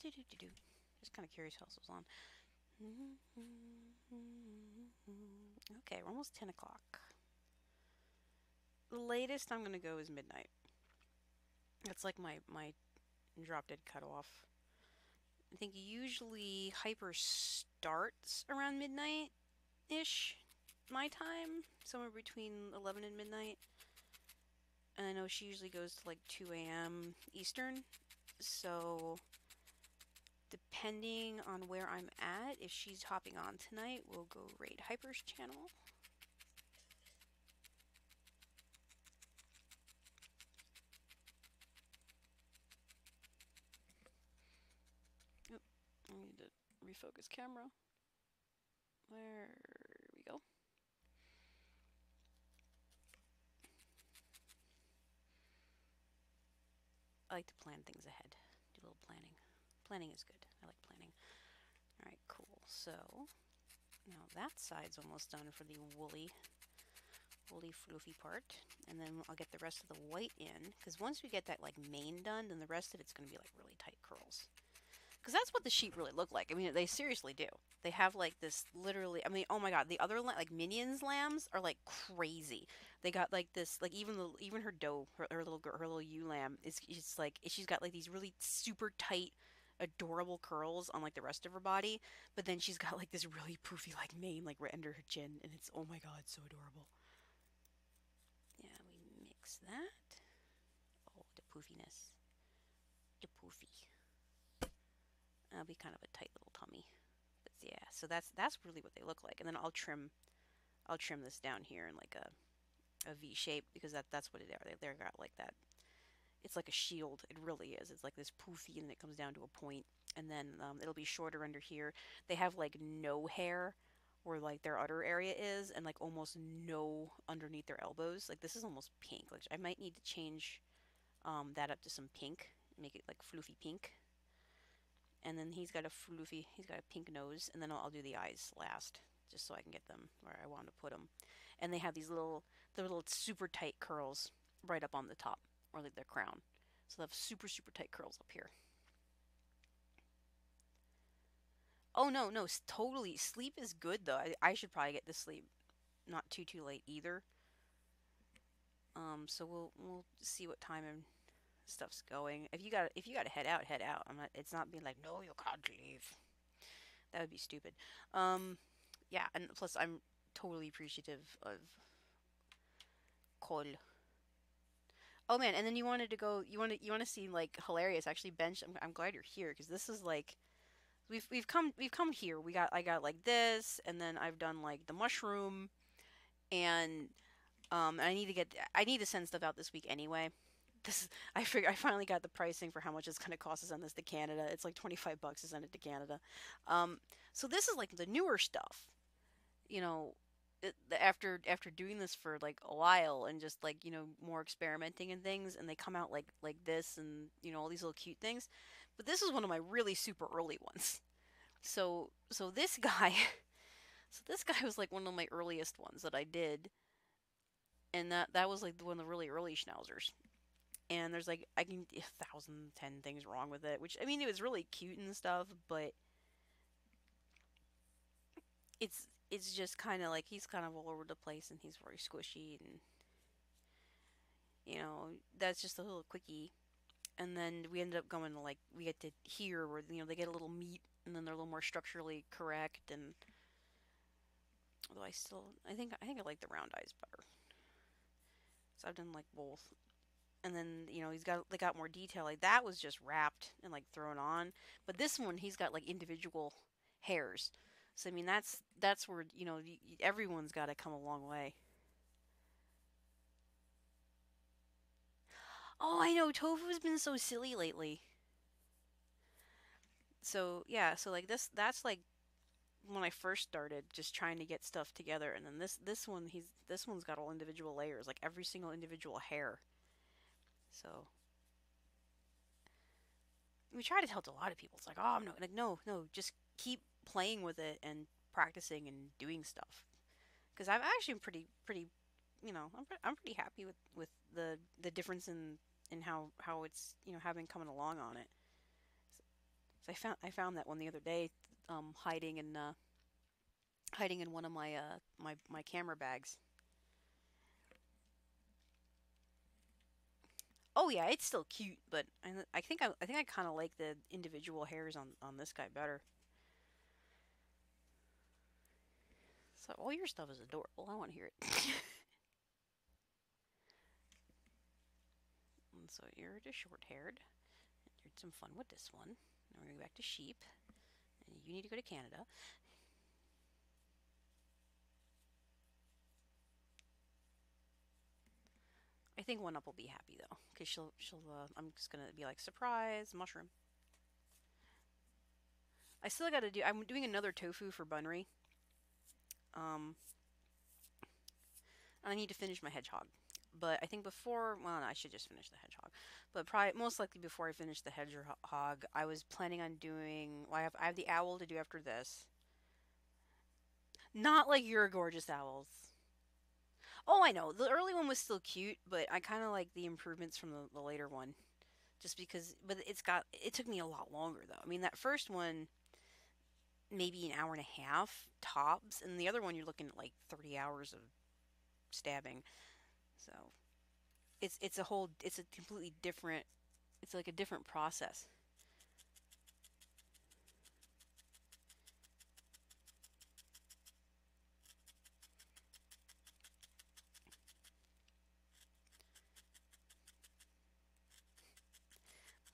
Speaker 1: Do do do do. Just kind of curious how this was on. Okay, we're almost 10 o'clock. The latest I'm gonna go is midnight. That's like my drop dead cutoff. I think usually Hyper starts around midnight ish, my time, somewhere between 11 and midnight. And I know she usually goes to like 2 a.m. Eastern, so depending on where I'm at, if she's hopping on tonight, we'll go raid Hyper's channel. Oop, I need to refocus camera. There we go. I like to plan things ahead, do a little planning. Planning is good. I like planning. Alright, cool. So, now that side's almost done for the woolly fluffy part. And then I'll get the rest of the white in. Because once we get that like mane done, then the rest of it's going to be like really tight curls. Because that's what the sheep really look like. I mean, they seriously do. They have like this literally, I mean, oh my god, the other like Minions lambs are like crazy. They got like this, like even her doe, her little ewe lamb is just like, she's got like these really super tight, adorable curls on like the rest of her body, but then she's got like this really poofy like mane like right under her chin, and it's, oh my god, so adorable. Yeah, we mix that. Oh, the poofiness. The poofy. That'll be kind of a tight little tummy. But yeah, so that's really what they look like. And then I'll trim this down here in like a V shape, because that's what it are. They're got like that. It's like a shield. It really is. It's like this poofy, and then it comes down to a point, and then it'll be shorter under here. They have like no hair where like their udder area is, and like almost no underneath their elbows. Like this is almost pink. Like I might need to change that up to some pink, make it like floofy pink. And then he's got a pink nose, and then I'll do the eyes last, just so I can get them where I want to put them. And they have these little super tight curls right up on the top, or like their crown. So they have super tight curls up here. Oh no, totally. Sleep is good though. I should probably get to sleep, not too late either. So we'll see what time and stuff's going. If you got to head out, head out. It's not being like, no, you can't leave. That would be stupid. Yeah, and plus I'm totally appreciative of Col. Oh man, and then you wanted to go. You want to see like hilarious. Actually, Bench. I'm glad you're here, because this is like we've come here. I got like this, and then I've done like the mushroom, and I need to send stuff out this week anyway. I finally got the pricing for how much it's going to cost to send this to Canada. It's like 25 bucks to send it to Canada. So this is like the newer stuff, you know. After doing this for like a while, and just like, you know, more experimenting and things, and they come out like this, and you know, all these little cute things. But this is one of my really super early ones. So this guy, this guy was like one of my earliest ones that I did, and that was like one of the really early schnauzers. And there's like, I can 1,010 things wrong with it, which, I mean, it was really cute and stuff, but it's just kind of like, he's kind of all over the place, and he's very squishy, and you know, that's just a little quickie. And then we ended up going to like, we get to here where, you know, they get a little meat, and then they're a little more structurally correct, and Although I think I like the round eyes better. So I've done like both. And then they got more detail. Like that was just wrapped and like thrown on, but this one he's got like individual hairs. So I mean that's where everyone's got to come a long way. Oh, I know Tofu's been so silly lately. So yeah, so like that's like when I first started just trying to get stuff together, and then this one's got all individual layers, like every single individual hair. So we try to tell to a lot of people. It's like, oh, I'm not like, no, no, just keep playing with it and practicing and doing stuff. Because I've actually pretty, I'm pretty happy with the difference in how it's having coming along on it. So I found that one the other day, hiding in one of my camera bags. Oh yeah, it's still cute, but I think I kind of like the individual hairs on this guy better. So all your stuff is adorable. I want to hear it. And so you're just short haired. You had some fun with this one. Now we're gonna go back to sheep, and you need to go to Canada. I think One Up will be happy though, because she'll. I'm just gonna be like surprise mushroom. I still got to do. I'm doing another tofu for Bunry. Um, and I need to finish my hedgehog. But I think before, well, no, I should just finish the hedgehog. But probably most likely before I finish the hedgehog, I was planning on doing. Well, I have the owl to do after this. Not like your gorgeous owls. Oh, I know. The early one was still cute, but I kind of like the improvements from the later one. Just because, but it took me a lot longer though. I mean, that first one, maybe an hour and a half tops, and the other one you're looking at like 30 hours of stabbing. So it's a completely different, it's like a different process.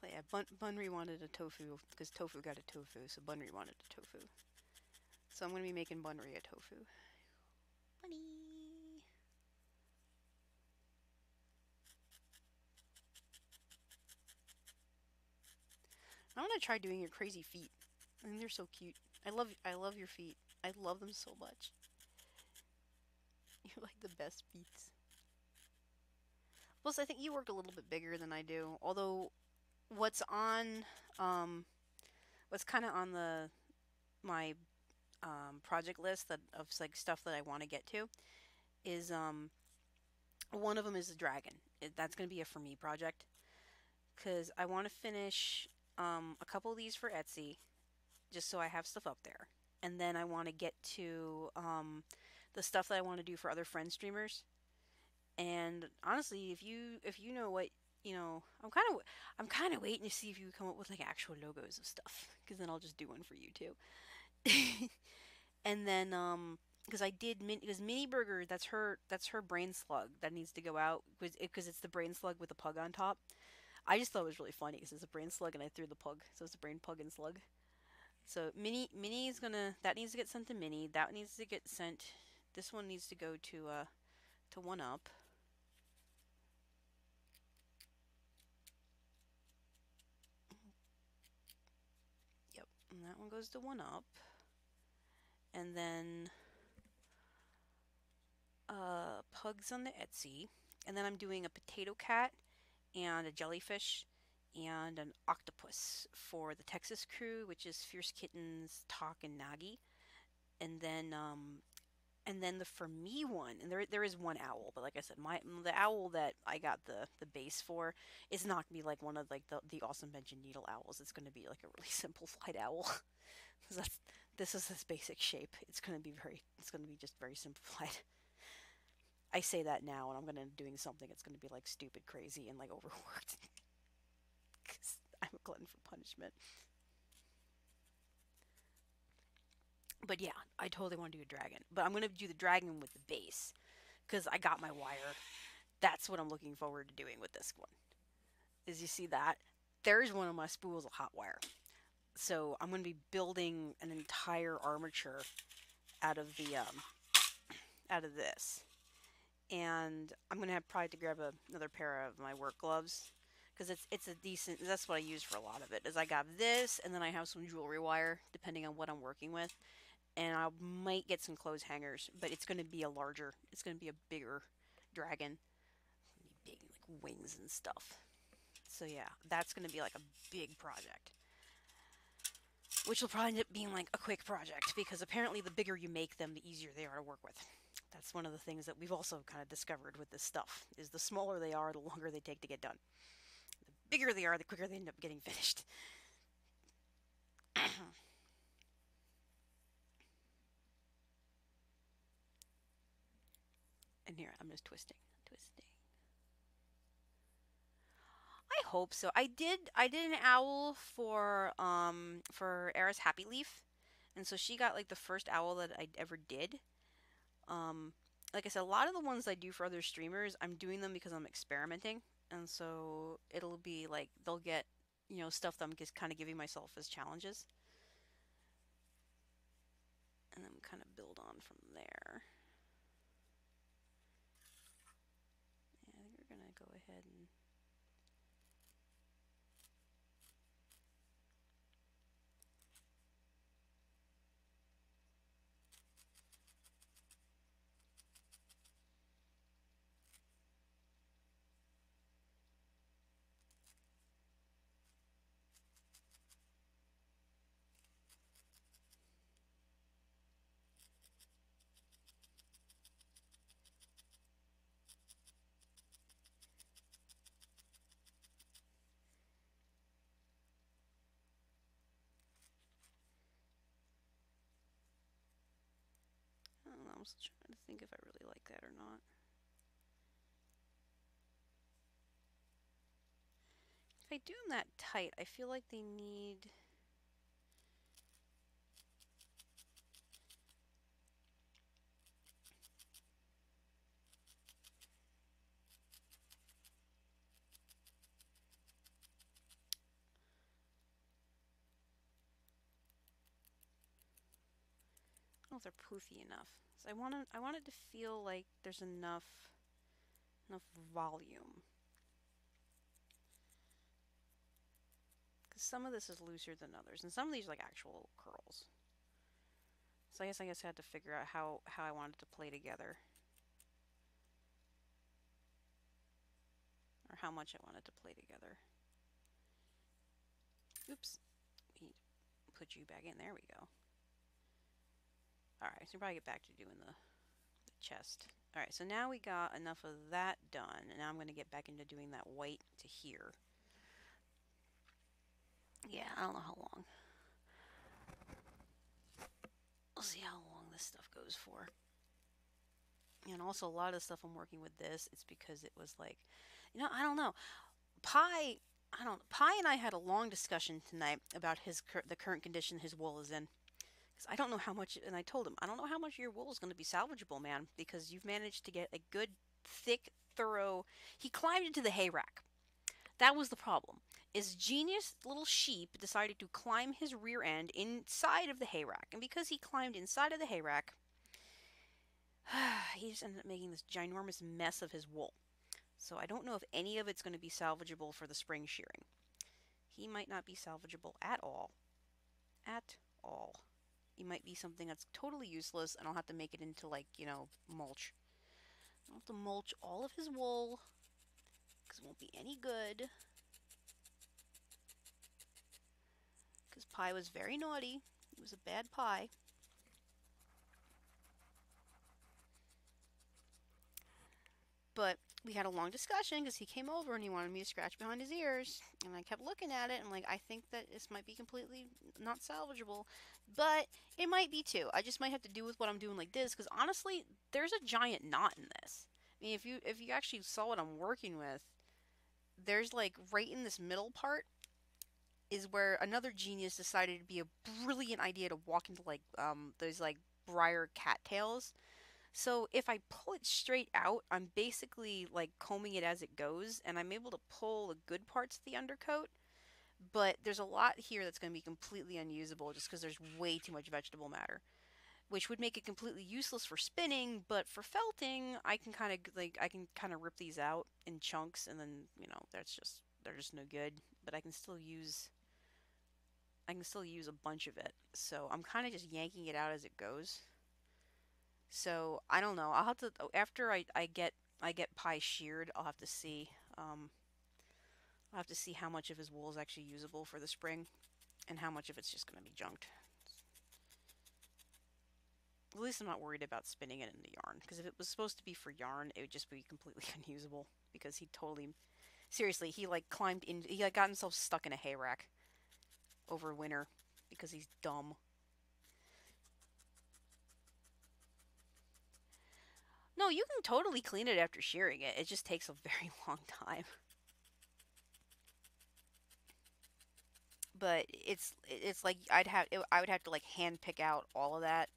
Speaker 1: But yeah, Bunry wanted a tofu because tofu got a tofu, so Bunry wanted a tofu. So I'm gonna be making Bunry a tofu. Bunny. I want to try doing your crazy feet. I think they're so cute. I love your feet. I love them so much. You're like the best feet. Plus, I think you work a little bit bigger than I do. Although, what's on, um, what's kind of on the my project list that of like stuff that I want to get to is one of them is the dragon. That's gonna be a for me project because I want to finish a couple of these for Etsy just so I have stuff up there, and then I want to get to the stuff that I want to do for other friend streamers. And honestly, if you know what I'm kind of waiting to see if you come up with like actual logos of stuff, because then I'll just do one for you too. And then because because Mini Burger, that's her brain slug that needs to go out because it's the brain slug with the pug on top. I just thought it was really funny because it's a brain slug and I threw the pug, so it's a brain pug and slug. So Mini is gonna that needs to get sent to Mini. That needs to get sent. This one needs to go to One Up. Yep, and that one goes to One Up. And then pugs on the Etsy. And then I'm doing a potato cat and a jellyfish and an octopus for the Texas crew, which is Fierce Kittens, Talk, and Nagi. And then the for me one, and there is one owl, but like I said, the owl that I got the base for is not gonna be like one of like the awesome bench and needle owls. It's gonna be like a really simplified owl. 'Cause this is this basic shape. It's gonna be just very simplified. I say that now, and I'm gonna end doing something. It's gonna be like stupid, crazy, and like overworked. 'Cause I'm a glutton for punishment. But yeah, I totally want to do a dragon. But I'm going to do the dragon with the base because I got my wire. That's what I'm looking forward to doing with this one. Is you see that? There's one of my spools of hot wire. So I'm going to be building an entire armature out of the out of this. And I'm going to have probably to grab another pair of my work gloves because it's a decent, that's what I use for a lot of it, is I got this and then I have some jewelry wire depending on what I'm working with, and I might get some clothes hangers, but it's going to be it's going to be a bigger dragon, big like wings and stuff. So yeah, that's going to be like a big project, which will probably end up being like a quick project because apparently the bigger you make them, the easier they are to work with. That's one of the things that we've also kind of discovered with this stuff, is the smaller they are, the longer they take to get done. The bigger they are, the quicker they end up getting finished. And here, I'm just twisting. I hope so. I did an owl for Eris Happy Leaf, and so she got like the first owl that I ever did. Um, like I said, a lot of the ones I do for other streamers, I'm doing them because I'm experimenting, and so it'll be like they'll get, stuff that I'm just kind of giving myself as challenges, and then kind of build on from there. Yeah, I think we're gonna go ahead and. I don't know, I'm still trying to think if I really like that or not. If I do them that tight, I feel like they need. I don't know if they're poofy enough. So I want it to feel like there's enough volume. Because some of this is looser than others, and some of these are like actual curls. So I guess I had to figure out how I wanted to play together, or how much I wanted to play together. Oops, we put you back in. There we go. All right, so we'll probably get back to doing the chest. All right, so now we got enough of that done, and now I'm going to get back into doing that white to here. Yeah, I don't know how long. We'll see how long this stuff goes for. And also, a lot of the stuff I'm working with this, it's because it was like, I don't know. Pi and I had a long discussion tonight about the current condition his wool is in. Because I don't know how much, and I told him, I don't know how much of your wool is going to be salvageable, man, because you've managed to get a good, thick, thorough. He climbed into the hay rack. That was the problem. Is genius little sheep decided to climb his rear end inside of the hay rack, and because he climbed inside of the hay rack, he just ended up making this ginormous mess of his wool. So I don't know if any of it's going to be salvageable for the spring shearing. He might not be salvageable at all. At all. He might be something that's totally useless, and I'll have to make it into, like, mulch. I'll have to mulch all of his wool, because it won't be any good. Because Pi was very naughty. He was a bad Pi. But we had a long discussion because he came over and he wanted me to scratch behind his ears. And I kept looking at it and, like, I think that this might be completely not salvageable. But it might be too. I just might have to do with what I'm doing like this, because honestly, there's a giant knot in this. I mean, if you actually saw what I'm working with, there's, like, right in this middle part, is where another genius decided it'd be a brilliant idea to walk into like those like briar cattails. So if I pull it straight out, I'm basically like combing it as it goes, and I'm able to pull the good parts of the undercoat. But there's a lot here that's going to be completely unusable just because there's way too much vegetable matter, which would make it completely useless for spinning. But for felting, I can kind of rip these out in chunks, and then they're just no good. But I can still use a bunch of it. So I'm kind of just yanking it out as it goes. So I don't know. I'll have to after I get Pie sheared. I'll have to see how much of his wool is actually usable for the spring, and how much of it's just going to be junked. At least I'm not worried about spinning it into yarn, because if it was supposed to be for yarn, it would just be completely unusable. Because he totally, seriously, he like climbed in, he like got himself stuck in a hay rack over winter because he's dumb. No, you can totally clean it after shearing it. It just takes a very long time. But it's like I would have to like hand pick out all of that.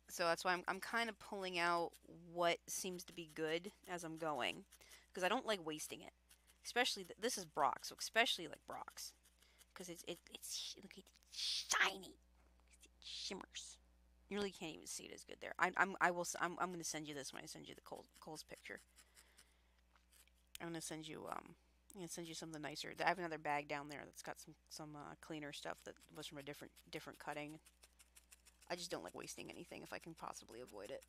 Speaker 1: So that's why I'm kind of pulling out what seems to be good as I'm going, because I don't like wasting it. Especially this is Brock, so especially like Brock's, because it's look at it, shiny, it shimmers. You really can't even see it as good there. I'm gonna send you this when I send you the Cole's picture. I'm gonna send you something nicer. I have another bag down there that's got some cleaner stuff that was from a different cutting. I just don't like wasting anything if I can possibly avoid it.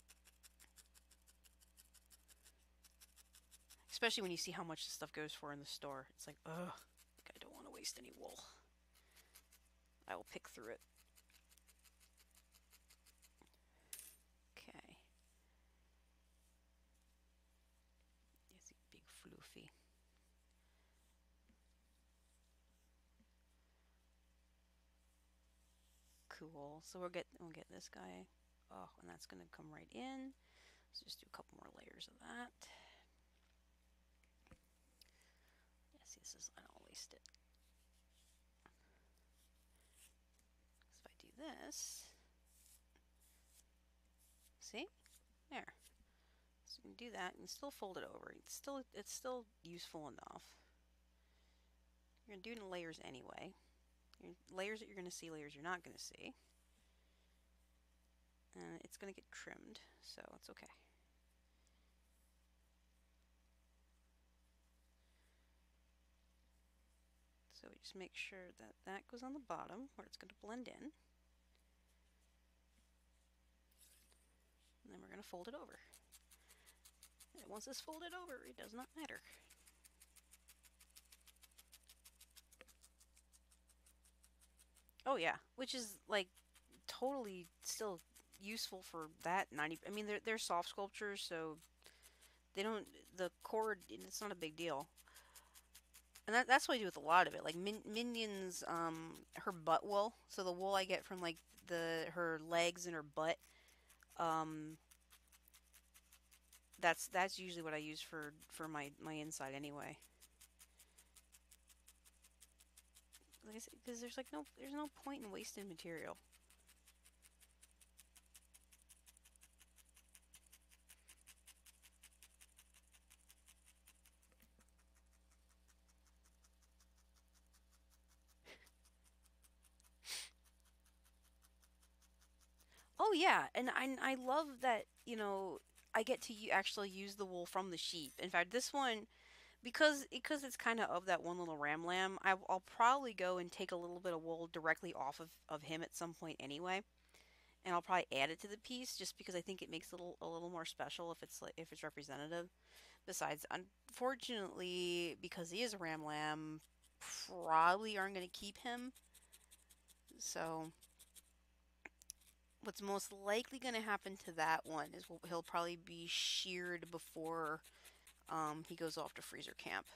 Speaker 1: Especially when you see how much the stuff goes for in the store. It's like, ugh, I don't want to waste any wool. I will pick through it. Okay. Yes, big floofy. Cool. So we'll get this guy. Oh, and that's gonna come right in. Let's just do a couple more layers of that. Yeah, see, I don't waste it. So if I do this, see, there. So you can do that and still fold it over. It's still useful enough. You're gonna do it in layers anyway. Layers that you're gonna see, layers you're not gonna see. And it's gonna get trimmed, so it's okay. So we just make sure that that goes on the bottom where it's going to blend in. And then we're going to fold it over. And once it's folded over, it does not matter. Oh yeah, which is like totally still useful for that 90. I mean, they're soft sculptures, so they don't, the cord, it's not a big deal. And that's what I do with a lot of it. Like Minions, her butt wool. So the wool I get from like her legs and her butt. Um, that's usually what I use for my inside anyway. Like I said, because there's no point in wasting material. Oh yeah, and I love that, I get to actually use the wool from the sheep. In fact, this one, because it's kind of that one little ram lamb, I'll probably go and take a little bit of wool directly off of him at some point anyway, and I'll probably add it to the piece just because I think it makes it a little more special if it's representative. Besides, unfortunately, because he is a ram lamb, probably aren't going to keep him. So what's most likely going to happen to that one is he'll probably be sheared before he goes off to freezer camp,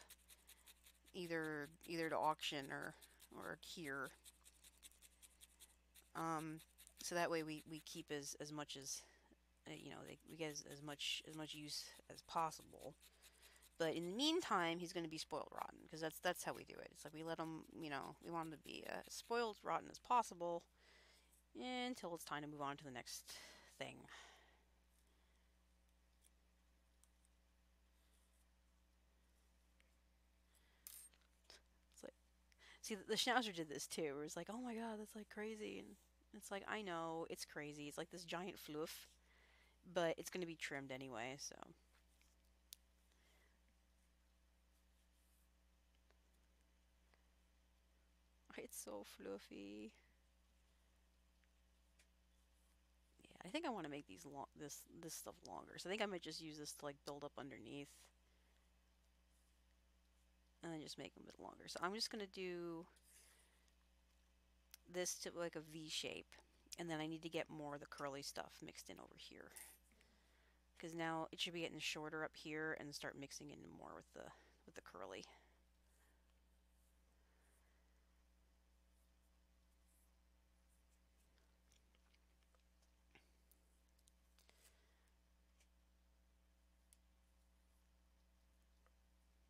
Speaker 1: either to auction or here. So that way we keep as much as we get as much use as possible. But in the meantime, he's going to be spoiled rotten because that's how we do it. It's like we let him, we want him to be as spoiled rotten as possible until it's time to move on to the next thing. It's like, see, the Schnauzer did this too, where it's like, oh my god, that's like crazy, and it's like, I know it's crazy. It's like this giant fluff, but it's going to be trimmed anyway, so. It's so fluffy. Yeah, I think I want to make these this stuff longer. So I think I might just use this to like build up underneath, and then just make them a bit longer. So I'm just gonna do this to like a V shape, and then I need to get more of the curly stuff mixed in over here, because now it should be getting shorter up here and start mixing in more with the curly.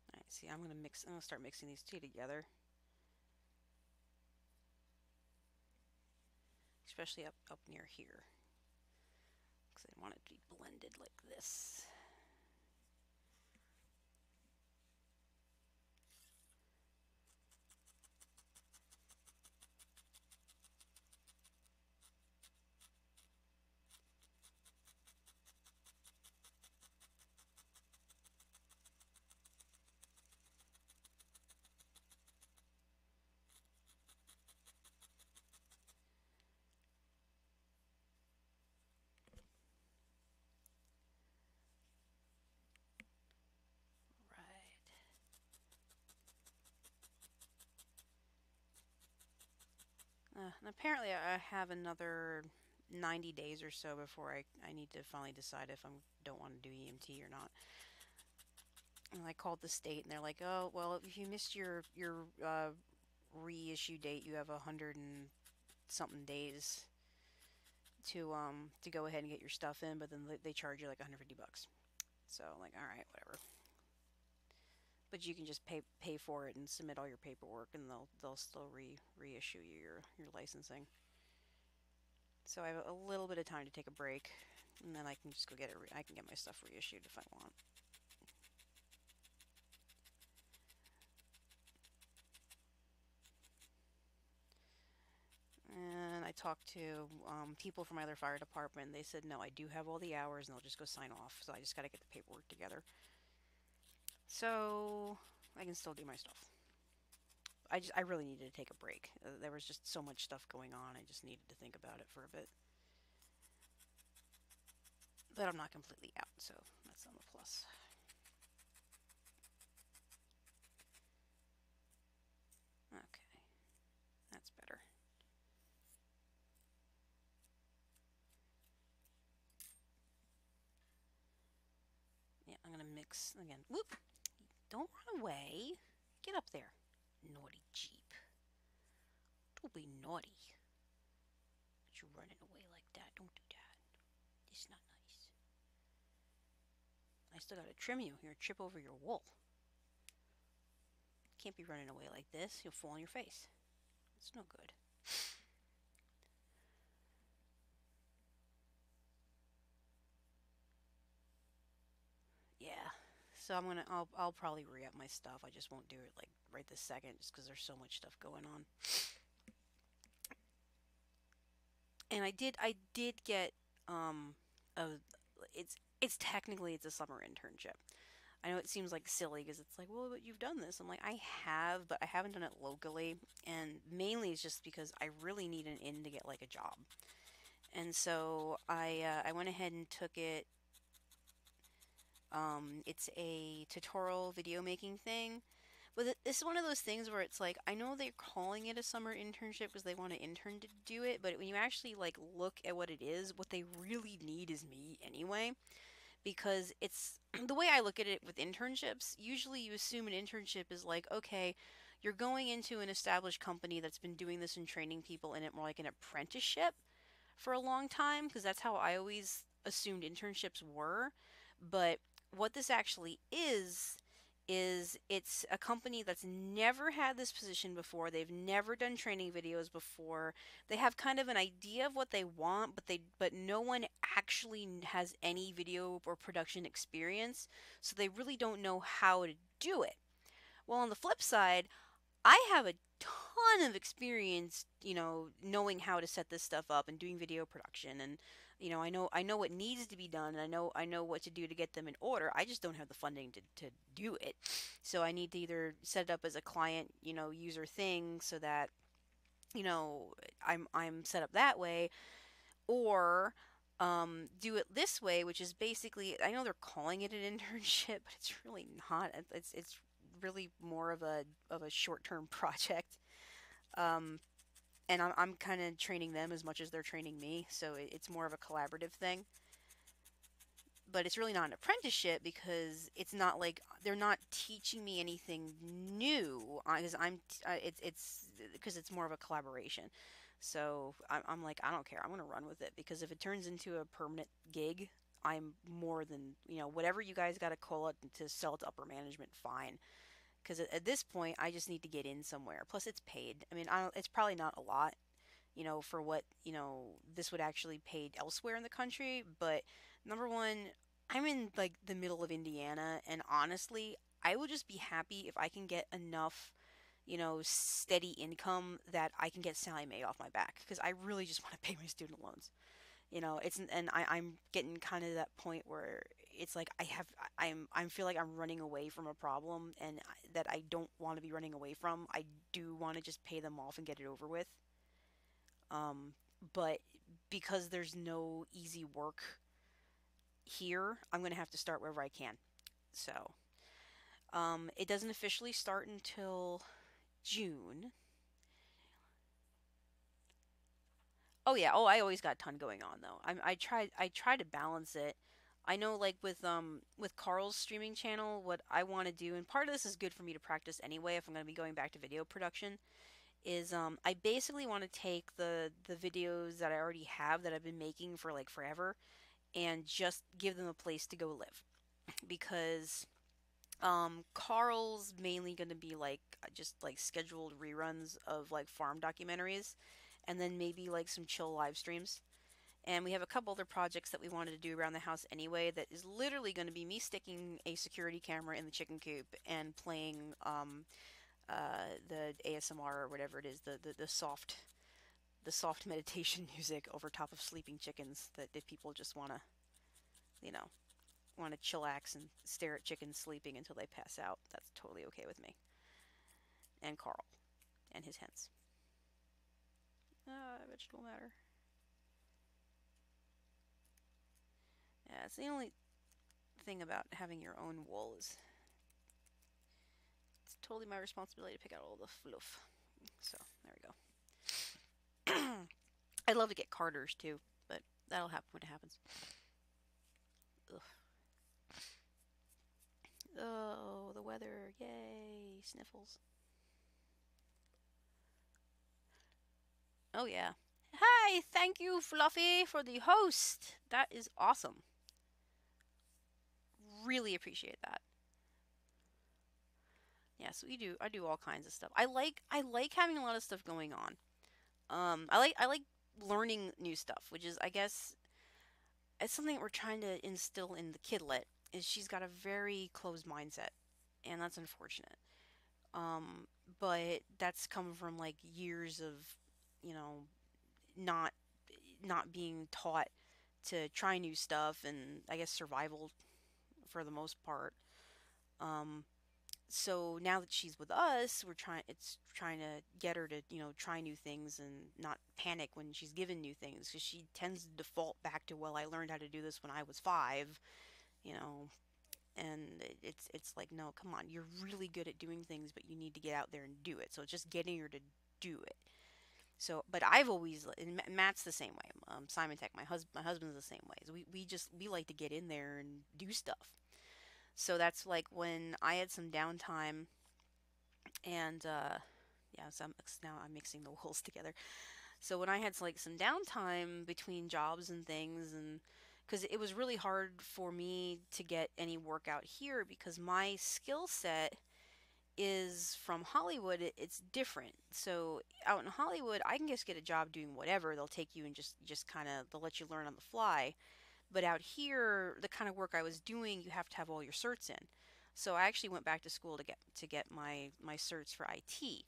Speaker 1: All right, see, I'm gonna start mixing these two together, especially up near here, because I want it to be blended like this. Right. And apparently I have another 90 days or so before I need to finally decide if I don't want to do EMT or not. And I called the state and they're like, oh, well, if you missed your reissue date, you have 100 and something days to go ahead and get your stuff in, but then they charge you like 150 bucks. So I'm like, all right, whatever. But you can just pay for it and submit all your paperwork, and they'll still reissue you your licensing. So I have a little bit of time to take a break, and then I can just go get it. I can get my stuff reissued if I want. And I talked to people from my other fire department. And they said, no, I do have all the hours, and they'll just go sign off. So I just got to get the paperwork together. So I can still do my stuff. I really needed to take a break. There was just so much stuff going on. I just needed to think about it for a bit. But I'm not completely out, so that's on the plus. Okay, that's better. Yeah, I'm gonna mix again. Whoop! Don't run away. Get up there. Naughty Jeep. Don't be naughty. But you're running away like that. Don't do that. It's not nice. I still gotta trim you. You're gonna trip over your wool. Can't be running away like this. You'll fall on your face. It's no good. Yeah. So I'll probably re-up my stuff. I just won't do it like right this second just because there's so much stuff going on. And I did get a it's technically it's a summer internship. I know it seems like silly because it's like, well, but you've done this. I'm like, I have, but I haven't done it locally, and mainly it's just because I really need an in to get like a job. And so I went ahead and took it. It's a tutorial video making thing. But this is one of those things where it's like, I know they're calling it a summer internship because they want an intern to do it, but when you actually like look at what it is, what they really need is me anyway. Because it's the way I look at it with internships, usually you assume an internship is like, okay, you're going into an established company that's been doing this and training people in it more like an apprenticeship for a long time, because that's how I always assumed internships were. But what this actually is is it's a company that's never had this position before. They've never done training videos before. They have kind of an idea of what they want, but no one actually has any video or production experience, so they really don't know how to do it. Well, on the flip side, I have a ton of experience, knowing how to set this stuff up and doing video production, and I know what needs to be done, and I know what to do to get them in order. I just don't have the funding to do it. So I need to either set it up as a client, user thing so that, you know, I'm set up that way, or do it this way, which is basically, I know they're calling it an internship, but it's really not. It's really more of a short-term project. Um, and I'm kind of training them as much as they're training me, so it's more of a collaborative thing. But it's really not an apprenticeship because it's not like they're not teaching me anything new. Because it's because it's more of a collaboration. So I'm like, I don't care. I'm gonna run with it because if it turns into a permanent gig, I'm more than, whatever you guys got to call it to sell it to upper management, fine. Because at this point, I just need to get in somewhere. Plus, it's paid. I mean, it's probably not a lot, for what, this would actually pay elsewhere in the country. But number one, I'm in like the middle of Indiana, and honestly, I would just be happy if I can get enough, steady income that I can get Sally Mae off my back because I really just want to pay my student loans. I'm getting kind of that point where it's like I feel like I'm running away from a problem and that I don't want to be running away from. I do want to just pay them off and get it over with. Um, but because there's no easy work here, I'm going to have to start wherever I can. So, it doesn't officially start until June. Oh yeah. Oh, I always got a ton going on though. I try to balance it. I know like with Carl's streaming channel, what I want to do, and part of this is good for me to practice anyway if I'm going to be going back to video production, is I basically want to take the videos that I already have that I've been making for like forever and just give them a place to go live because Carl's mainly going to be like just like scheduled reruns of like farm documentaries and then maybe like some chill live streams. And we have a couple other projects that we wanted to do around the house anyway that is literally going to be me sticking a security camera in the chicken coop and playing the ASMR or whatever it is, the soft meditation music over top of sleeping chickens that if people just you know, want to chillax and stare at chickens sleeping until they pass out, that's totally okay with me. And Carl and his hens. Vegetable matter. Yeah, it's the only thing about having your own wool is it's totally my responsibility to pick out all the fluff. So there we go. I'd love to get Carters too, but that'll happen when it happens. Ugh. Oh, the weather! Yay, sniffles. Oh yeah. Hi, thank you, Fluffy, for the host. That is awesome. Really appreciate that. Yes, we do. I do all kinds of stuff. I like having a lot of stuff going on. I like learning new stuff, which is I guess it's something that we're trying to instill in the kidlet. Is she's got a very closed mindset, and that's unfortunate. Um, but that's come from like years of, you know, not not being taught to try new stuff, and I guess survival for the most part. Um, so now that she's with us, it's trying to get her to, try new things and not panic when she's given new things because she tends to default back to, well, I learned how to do this when I was 5, you know, and it's like, no, come on, you're really good at doing things, but you need to get out there and do it. So it's just getting her to do it. So, but I've always, and Matt's the same way. Simon Tech, my husband's the same way. We like to get in there and do stuff. So that's like when I had some downtime, and yeah, so now I'm mixing the wools together. So when I had like some downtime between jobs and things, and because it was really hard for me to get any work out here because my skill set is from Hollywood. It's different. So out in Hollywood, I can just get a job doing whatever. They'll take you and just kind of they'll let you learn on the fly. But out here, the kind of work I was doing, you have to have all your certs in. So I actually went back to school to get my certs for IT,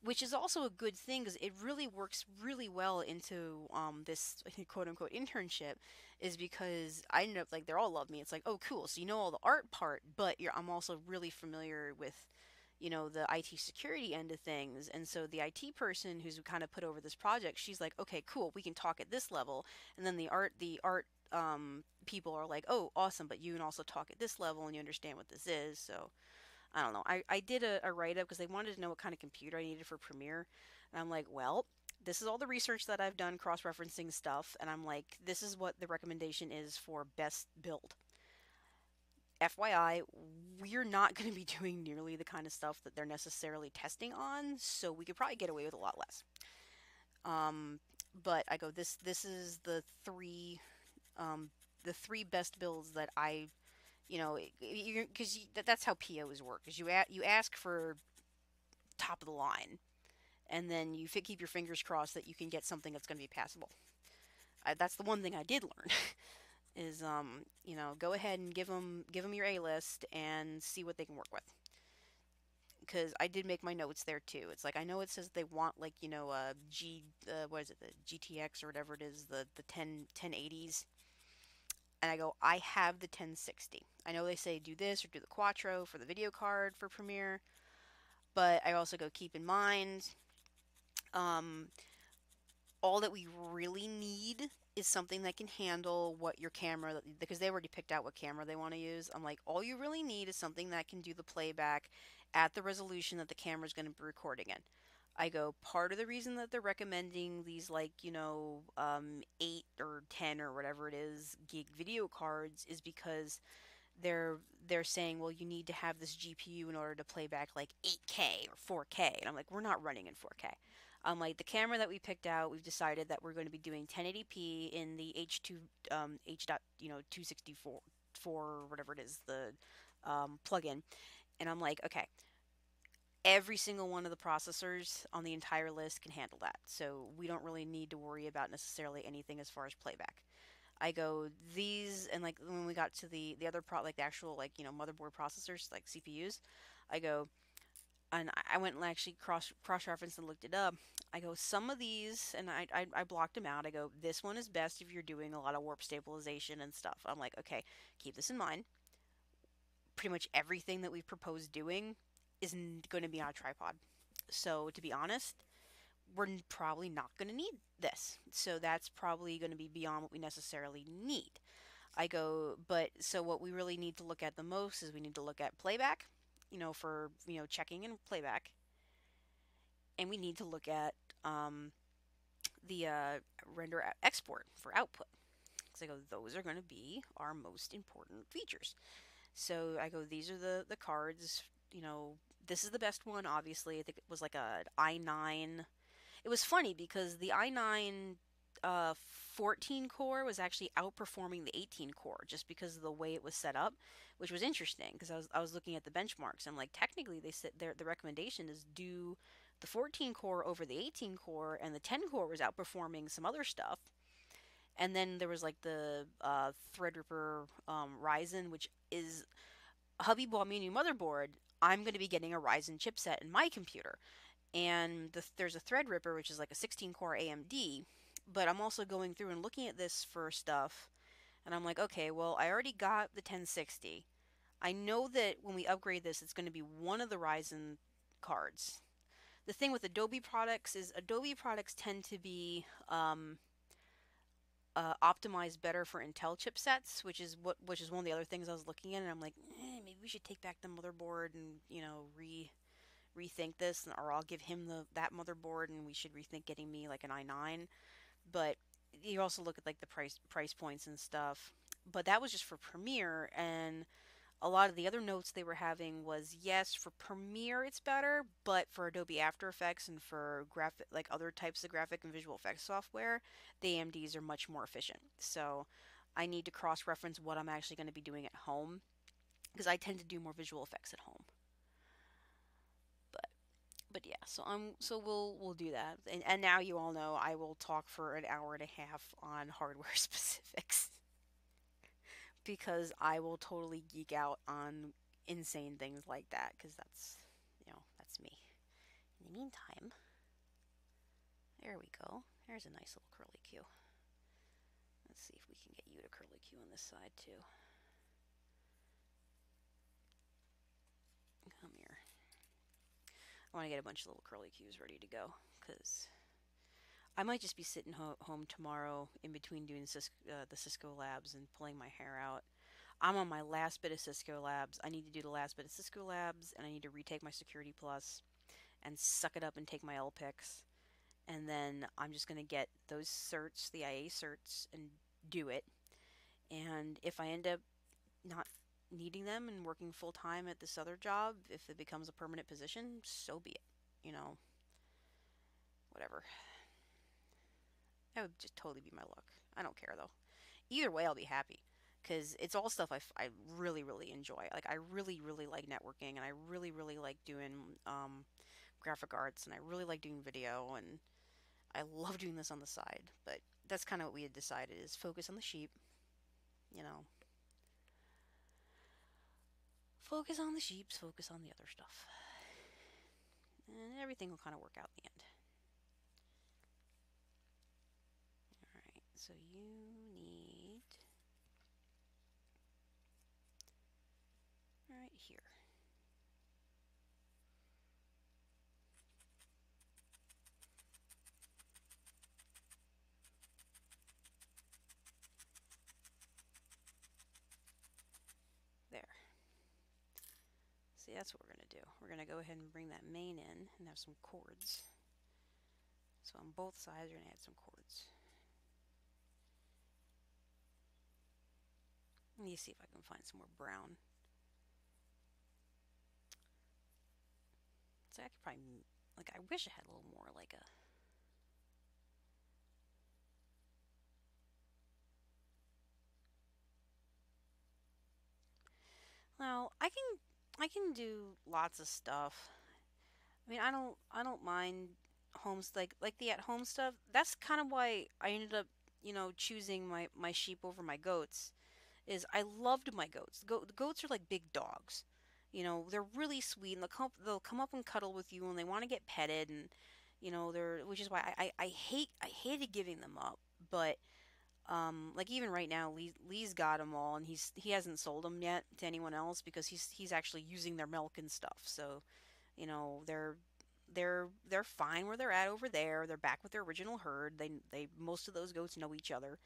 Speaker 1: which is also a good thing because it really works really well into this quote unquote internship, is because I ended up like they all love me. It's like, oh cool, so you know all the art part, but I'm also really familiar with the IT security end of things. And so the IT person who's kind of put over this project, she's like, okay, cool, we can talk at this level. And then the art people are like, oh, awesome, but you can also talk at this level and you understand what this is. So I don't know. I did a write up because they wanted to know what kind of computer I needed for Premiere. And I'm like, well, this is all the research that I've done cross referencing stuff. And I'm like, this is what the recommendation is for best build. FYI, we're not going to be doing nearly the kind of stuff that they're necessarily testing on, so we could probably get away with a lot less. Um, but I go, this is the three best builds that I, because that's how POs work. Is you ask for top of the line, and then you keep your fingers crossed that you can get something that's going to be passable. That's the one thing I did learn. Is go ahead and give them your A list and see what they can work with. Because I did make my notes there too. It's like I know it says they want like what is it, the GTX or whatever it is, the 1080s, and I go, I have the 1060. I know they say do this or do the Quattro for the video card for Premiere, but I also go keep in mind, um, all that we really need is something that can handle what your camera, because they already picked out what camera they want to use. I'm like, all you really need is something that can do the playback at the resolution that the camera is going to be recording in. I go, part of the reason that they're recommending these, like, 8 or 10 or whatever it is gig video cards is because they're saying, well, you need to have this GPU in order to play back like 8K or 4K. And I'm like, we're not running in 4K. I'm like, the camera that we picked out, we've decided that we're going to be doing 1080p in the H2 H dot 264 for whatever it is, the plugin. And I'm like, okay, every single one of the processors on the entire list can handle that. So we don't really need to worry about necessarily anything as far as playback. I go these, and like when we got to the other like the actual like motherboard processors like CPUs, I go, and I went and actually cross referenced and looked it up. I go, some of these, and I blocked them out. I go, this one is best if you're doing a lot of warp stabilization and stuff. I'm like, okay, keep this in mind. Pretty much everything that we've proposed doing is going to be on a tripod. So to be honest, we're probably not going to need this. So that's probably going to be beyond what we necessarily need. I go, but so what we really need to look at the most is we need to look at playback, for, checking and playback. And we need to look at the render export for output. Because I go, those are going to be our most important features. So I go, these are the cards, this is the best one, obviously. I think it was like a i9. It was funny because the i9 14 core was actually outperforming the 18 core just because of the way it was set up, which was interesting because I was looking at the benchmarks. I'm like, technically they said the recommendation is do the 14 core over the 18 core, and the 10 core was outperforming some other stuff. And then there was like the Threadripper Ryzen, which is hubby bought me a new motherboard. I'm going to be getting a Ryzen chipset in my computer, and there's a Threadripper, which is like a 16 core AMD. But I'm also going through and looking at this for stuff, and I'm like, okay, well, I already got the 1060. I know that when we upgrade this, it's going to be one of the Ryzen cards. The thing with Adobe products is Adobe products tend to be optimized better for Intel chipsets, which is one of the other things I was looking at, and I'm like, maybe we should take back the motherboard and rethink this, or I'll give him that motherboard, and we should rethink getting me like an i9. But you also look at like the price points and stuff. But that was just for Premiere, and a lot of the other notes they were having was, yes, for Premiere it's better, but for Adobe After Effects and for graphic, like other types of graphic and visual effects software, the AMDs are much more efficient. So I need to cross-reference what I'm actually going to be doing at home because I tend to do more visual effects at home. But but yeah, so we'll do that. And now you all know I will talk for an hour and a half on hardware specifics because I will totally geek out on insane things like that because that's me. In the meantime, there we go. There's a nice little curly Q. Let's see if we can get you to curly Q on this side too. Come here. I want to get a bunch of little curly Qs ready to go because I might just be sitting home tomorrow in between doing the Cisco labs and pulling my hair out. I'm on my last bit of Cisco labs. I need to do the last bit of Cisco labs, and I need to retake my Security Plus and suck it up and take my LPICs. And then I'm just going to get those certs, the IA certs, and do it. And if I end up not needing them and working full time at this other job, if it becomes a permanent position, so be it. Whatever. That would just totally be my luck. I don't care though. Either way, I'll be happy because it's all stuff I really, really enjoy. Like, I really, really like networking, and I really, really like doing graphic arts, and I really like doing video, and I love doing this on the side. But that's kind of what we had decided is focus on the sheep, you know. Focus on the sheeps, focus on the other stuff. And everything will kind of work out in the end. Alright, so you need... right here. There. See, that's what we're going to do. We're going to go ahead and bring that main in and have some cords. So on both sides, we're going to add some cords. Let me see if I can find some more brown. So I could probably, like, I wish I had a little more, like a... Well, I can do lots of stuff. I mean, I don't mind homes like the at home stuff. That's kind of why I ended up, choosing my sheep over my goats. Is I loved my goats. The goats are like big dogs. They're really sweet, and they'll come up and cuddle with you, and they want to get petted, and which is why I hated giving them up, but like even right now, Lee's got them all, and he hasn't sold them yet to anyone else because he's actually using their milk and stuff. So, they're fine where they're at over there. They're back with their original herd. They most of those goats know each other,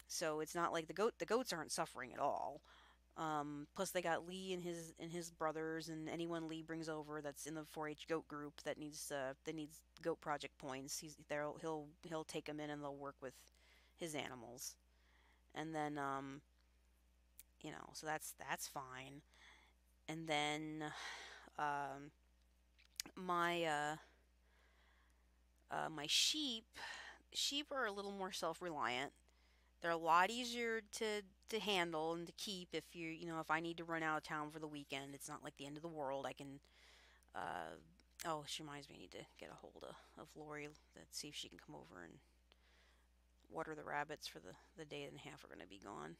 Speaker 1: so it's not like the goats aren't suffering at all. Plus they got Lee and his brothers, and anyone Lee brings over that's in the 4-H goat group that needs goat project points. He'll take them in, and they'll work with his animals. And then so that's fine. And then my my sheep are a little more self-reliant. They're a lot easier to handle and to keep if if I need to run out of town for the weekend. It's not like the end of the world. I can oh, she reminds me I need to get a hold of Lori, let's see if she can come over and water the rabbits for the day and a half are going to be gone.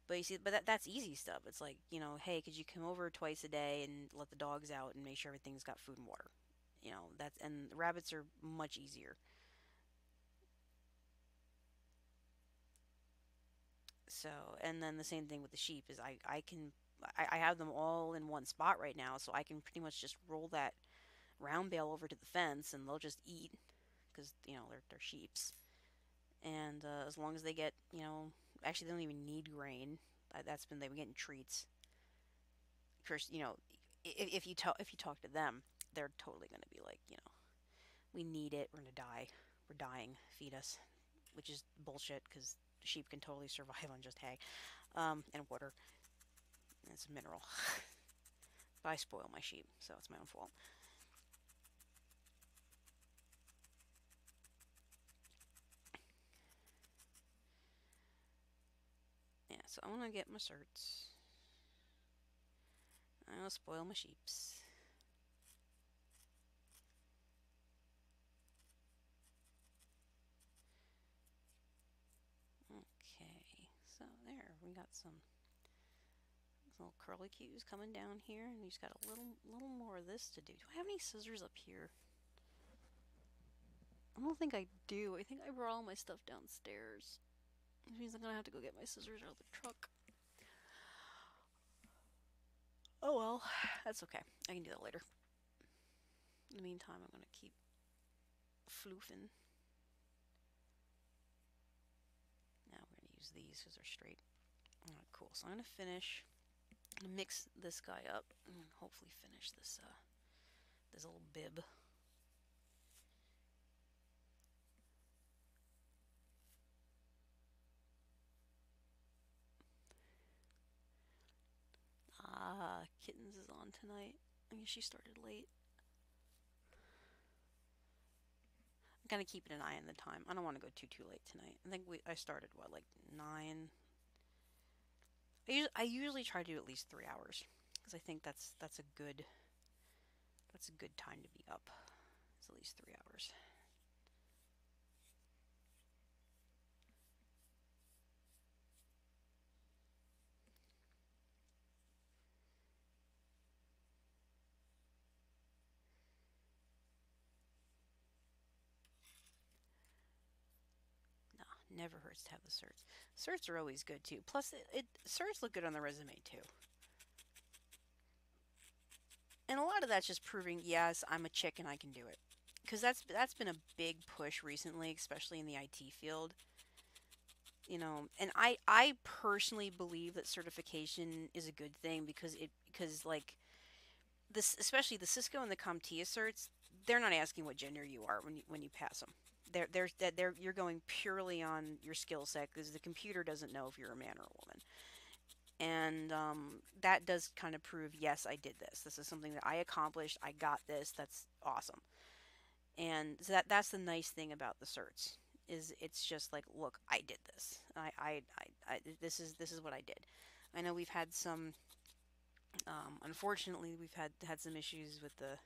Speaker 1: But you see, that's easy stuff. It's like, hey, could you come over twice a day and let the dogs out and make sure everything's got food and water? And the rabbits are much easier. So, and then the same thing with the sheep is I have them all in one spot right now, so I can pretty much just roll that round bale over to the fence and they'll just eat because, they're sheeps. And as long as they get, actually they don't even need grain. They've been getting treats. Of course, if you talk to them, they're totally going to be like, we need it. We're going to die. We're dying. Feed us, which is bullshit because sheep can totally survive on just hay and water. It's a mineral. But I spoil my sheep, so it's my own fault. So I'm gonna get my certs. I'm gonna spoil my sheeps. Okay, so there, we got some little curly cues coming down here, and you just got a little more of this to do. Do I have any scissors up here? I don't think I do. I think I brought all my stuff downstairs. Which means I'm gonna have to go get my scissors out of the truck. Oh well, that's okay. I can do that later. In the meantime, I'm gonna keep floofing. Now we're gonna use these because they're straight. Alright, cool. So I'm gonna finish. I'm gonna mix this guy up and hopefully finish this this little bib. Ah, Kittens is on tonight. I guess she started late. I'm kind of keeping an eye on the time. I don't want to go too late tonight. I think I started what, like 9. I usually try to do at least 3 hours because I think that's a good time to be up. It's at least 3 hours. No, never hurts to have the certs. Certs are always good too. Plus, certs look good on the resume too. And a lot of that's just proving, yes, I'm a chick and I can do it. Because that's been a big push recently, especially in the IT field. You know, and I personally believe that certification is a good thing because like this, especially the Cisco and the CompTIA certs, they're not asking what gender you are when you pass them. They're you're going purely on your skill set because the computer doesn't know if you're a man or a woman. And that does kind of prove, yes, I did this. This is something that I accomplished. I got this. That's awesome. And so that's the nice thing about the certs is it's just like, look, I did this. This is what I did. I know we've had some, unfortunately, we've had some issues with the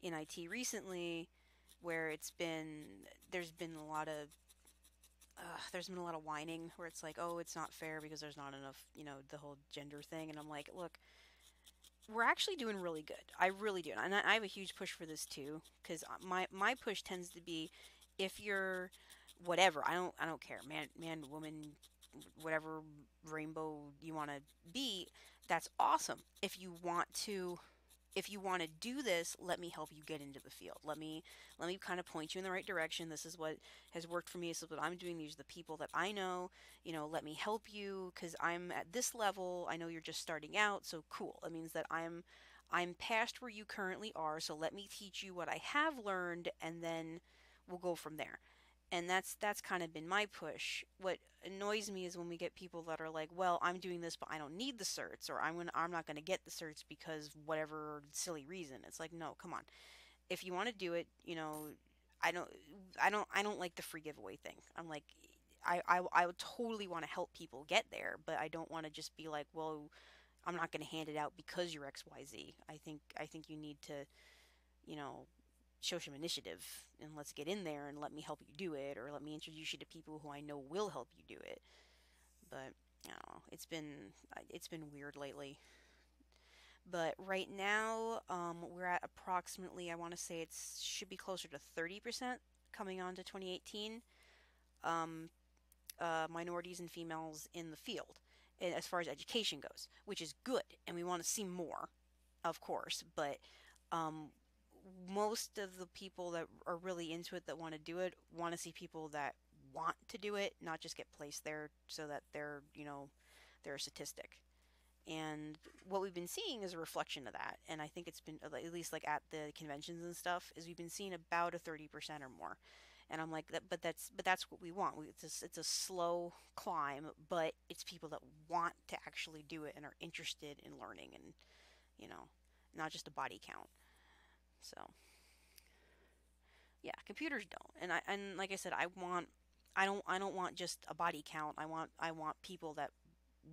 Speaker 1: in IT recently, where there's been a lot of whining where it's like, oh, it's not fair because there's not enough, the whole gender thing. And I'm like, look, we're actually doing really good. I really do, and I have a huge push for this too, because my push tends to be, if you're whatever, I don't care, man, woman, whatever rainbow you want to be, that's awesome. If you want to do this, let me help you get into the field. Let me kind of point you in the right direction. This is what has worked for me. This is what I'm doing. These are the people that I know. Let me help you because I'm at this level. I know you're just starting out, so cool. It means that I'm past where you currently are. So let me teach you what I have learned, and then we'll go from there. And that's kind of been my push. What annoys me is when we get people that are like, "Well, I'm doing this, but I don't need the certs," or I'm not gonna get the certs because whatever silly reason. It's like, no, come on. If you want to do it, I don't I don't like the free giveaway thing. I'm like, I would totally want to help people get there, but I don't want to just be like, well, I'm not going to hand it out because you're XYZ. I think you need to, you know, show some initiative and let's get in there and let me help you do it, or let me introduce you to people who I know will help you do it. But I don't know, it's been weird lately. But right now, we're at approximately, I want to say it should be closer to 30% coming on to 2018, um, minorities and females in the field, as far as education goes, which is good, and we want to see more, of course. But um, most of the people that are really into it, that want to do it, want to see people that want to do it, not just get placed there so that they're a statistic. And what we've been seeing is a reflection of that. And I think it's been, at least like at the conventions and stuff, is we've been seeing about a 30% or more. And I'm like, but that's what we want. It's a slow climb, but it's people that want to actually do it and are interested in learning, and you know, not just a body count. So yeah, computers don't. And like I said, I don't want just a body count. I want people that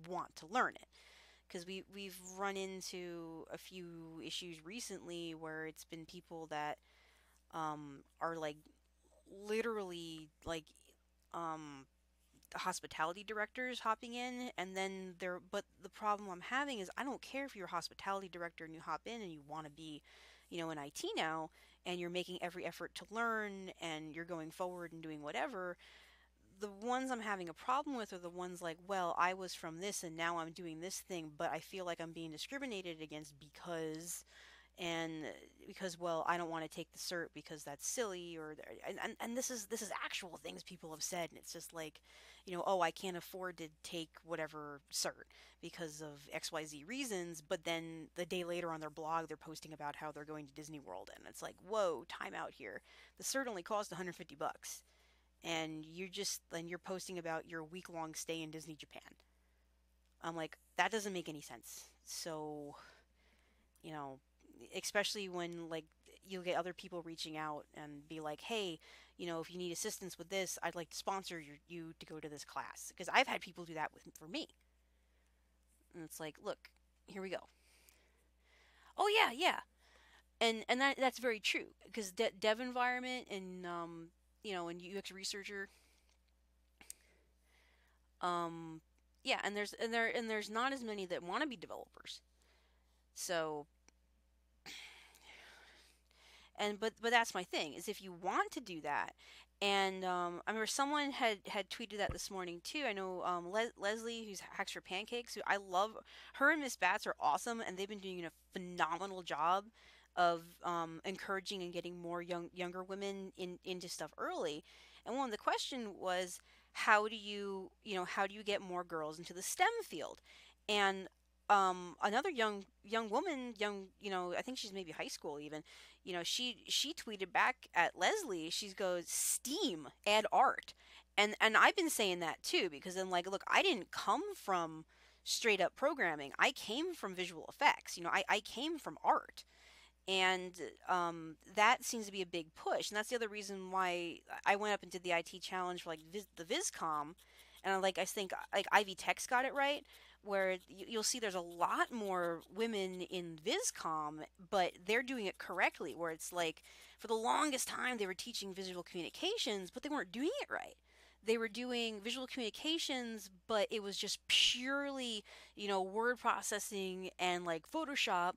Speaker 1: want to learn it. Because we've run into a few issues recently where it's been people that are like literally like um hospitality directors hopping in, and then they're but the problem I'm having is I don't care if you're a hospitality director and you hop in and you want to be, in IT now, and you're making every effort to learn and you're going forward and doing whatever. The ones I'm having a problem with are the ones like, well, I was from this and now I'm doing this thing, but I feel like I'm being discriminated against and because, well, I don't want to take the cert because that's silly, or and this is actual things people have said, and it's just like, oh, I can't afford to take whatever cert because of XYZ reasons, but then the day later on their blog they're posting about how they're going to Disney World, and it's like, whoa, time out here. The cert only cost $150, and you're posting about your week-long stay in Disney Japan. I'm like, that doesn't make any sense. So, you know, especially when like you'll get other people reaching out and be like, "Hey, if you need assistance with this, I'd like to sponsor you to go to this class." Because I've had people do that for me, and it's like, look, here we go. Oh yeah, yeah, and that's very true because dev environment and and UX researcher, um, yeah, and there's not as many that want to be developers. So but that's my thing is if you want to do that, and I remember someone had tweeted that this morning too. I know Leslie, who's Hacks for Pancakes, who I love. Her and Miss Bats are awesome, and they've been doing a phenomenal job of encouraging and getting more younger women into stuff early. And one of the question was, how do you get more girls into the STEM field? And another young woman, I think she's maybe high school even, she tweeted back at Leslie. She goes, "STEAM, add art," and I've been saying that too because I'm like, look, I didn't come from straight up programming. I came from visual effects. I came from art, and that seems to be a big push. And that's the other reason why I went up and did the IT challenge for like the VisCom, and I think like Ivy Tech's got it right, where you'll see there's a lot more women in VisCom, but they're doing it correctly. Where it's like for the longest time they were teaching visual communications, but they weren't doing it right. They were doing visual communications, but it was just purely, word processing and like Photoshop,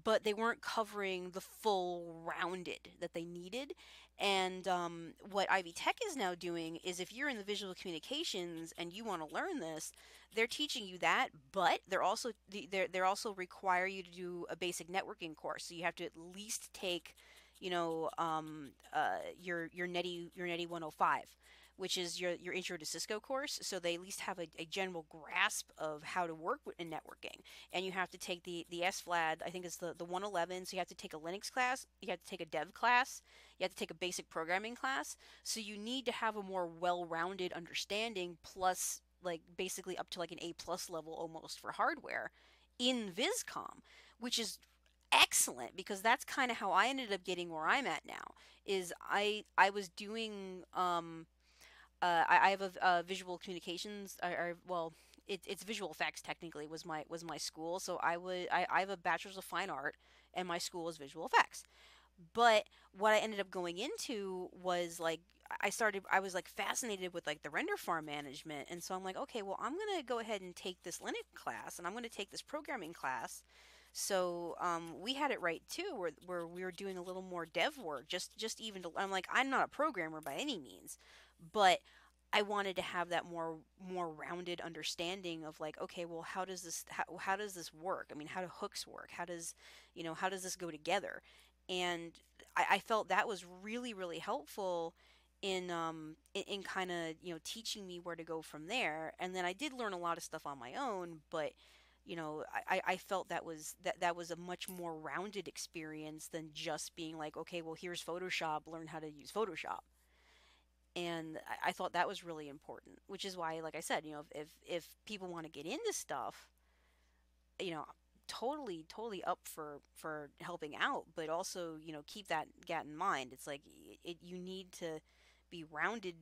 Speaker 1: but they weren't covering the full rounded that they needed. And what Ivy Tech is now doing is if you're in the visual communications and you want to learn this, they're teaching you that, but they're also require you to do a basic networking course. So you have to at least take, your NETI 105, which is your intro to Cisco course. So they at least have a general grasp of how to work in networking. And you have to take the SFLAD, I think it's the 111. So you have to take a Linux class, you have to take a dev class, you have to take a basic programming class. So you need to have a more well-rounded understanding, plus like basically up to like an A plus level almost for hardware in VisCom, which is excellent because that's kind of how I ended up getting where I'm at now. Is I was doing I have a visual communications, or well, it's visual effects technically was my school. So I have a bachelor's of fine art, and my school is visual effects. But what I ended up going into was like I was like fascinated with like the render farm management, and so I'm like, okay, well, I'm gonna go ahead and take this Linux class, and I'm gonna take this programming class. So we had it right too, where we were doing a little more dev work, just even to, I'm like, I'm not a programmer by any means, but I wanted to have that more rounded understanding of like, okay, well, how does this work? I mean, how do hooks work? How does this go together? And I felt that was really really helpful in kind of teaching me where to go from there. And then I did learn a lot of stuff on my own, but I felt that was a much more rounded experience than just being like, okay, well, here's Photoshop, learn how to use Photoshop. And I thought that was really important, which is why, like I said, if people want to get into stuff, you know, totally up for helping out, but also keep that in mind. It's like you need to be rounded,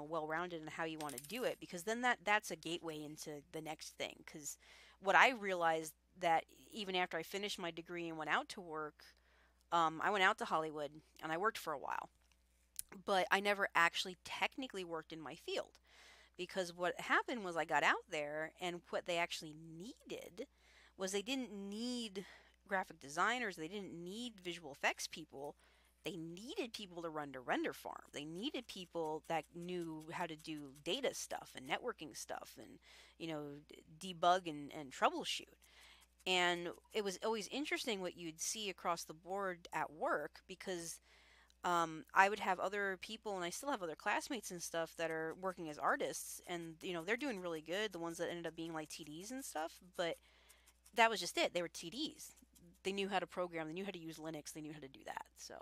Speaker 1: well rounded in how you want to do it, because then that's a gateway into the next thing. Because what I realized, that even after I finished my degree and went out to work, I went out to Hollywood and I worked for a while, but I never actually technically worked in my field, because what happened was I got out there, and what they actually needed was, they didn't need graphic designers, they didn't need visual effects people. They needed people to run the render farm. They needed people that knew how to do data stuff and networking stuff, and debug and troubleshoot. And it was always interesting what you'd see across the board at work, because I would have other people, and I still have other classmates and stuff that are working as artists, and they're doing really good. The ones that ended up being like TDs and stuff, but that was just it. They were TDs. They knew how to program. They knew how to use Linux. They knew how to do that. So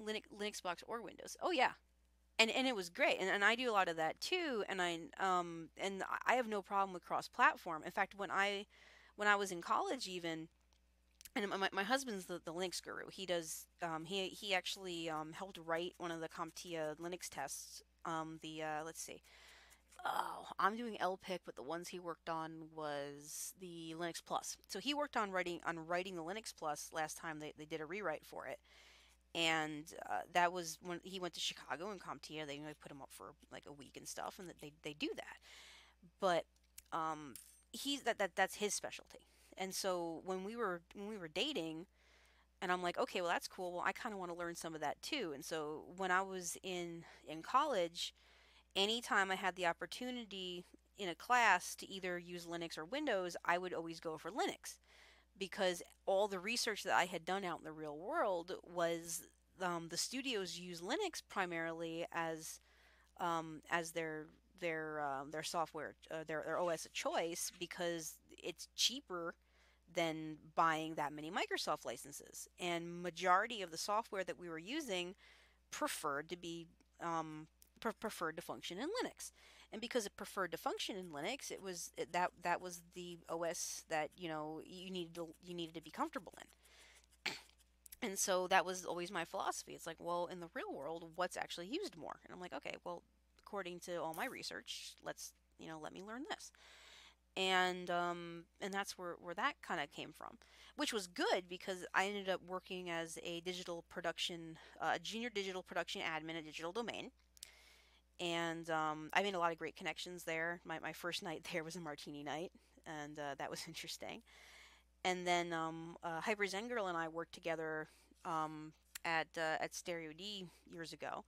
Speaker 1: Linux box or Windows. Oh yeah, and it was great. And I do a lot of that too. And I have no problem with cross platform. In fact, when I was in college even. And my husband's the Linux guru. He does he actually helped write one of the CompTIA Linux tests. Let's see. Oh, I'm doing LPIC, but the ones he worked on was the Linux Plus. So he worked on writing the Linux Plus last time they did a rewrite for it. And that was when he went to Chicago and CompTIA. They put him up for like a week and stuff, and they do that. But he's that's his specialty. And so when we were dating, and I'm like, okay, well that's cool. Well, I kind of want to learn some of that too. And so when I was in college, anytime I had the opportunity in a class to either use Linux or Windows, I would always go for Linux, because all the research that I had done out in the real world was, the studios use Linux primarily as their software, their OS of choice, because it's cheaper than buying that many Microsoft licenses. And majority of the software that we were using preferred to be preferred to function in Linux. And because it preferred to function in Linux, that was the OS that you needed to be comfortable in. And so that was always my philosophy. It's like, well, in the real world, what's actually used more? And I'm like, okay, well, according to all my research, let me learn this. And that's where that kind of came from, which was good, because I ended up working as a junior digital production admin at Digital Domain. And I made a lot of great connections there. My first night there was a martini night, and that was interesting. And then Hyper Zen Girl and I worked together at Stereo D years ago,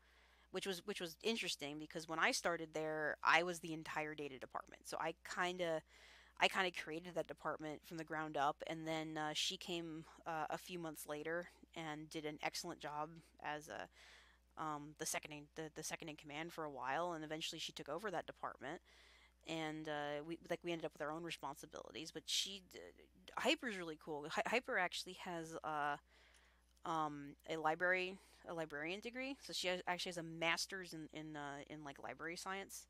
Speaker 1: which was interesting, because when I started there, I was the entire data department. So I kind of created that department from the ground up, and then she came a few months later and did an excellent job as the second in command for a while, and eventually she took over that department, and we ended up with our own responsibilities. But Hyper's really cool. Hyper actually has a librarian degree, so actually has a master's in like library science,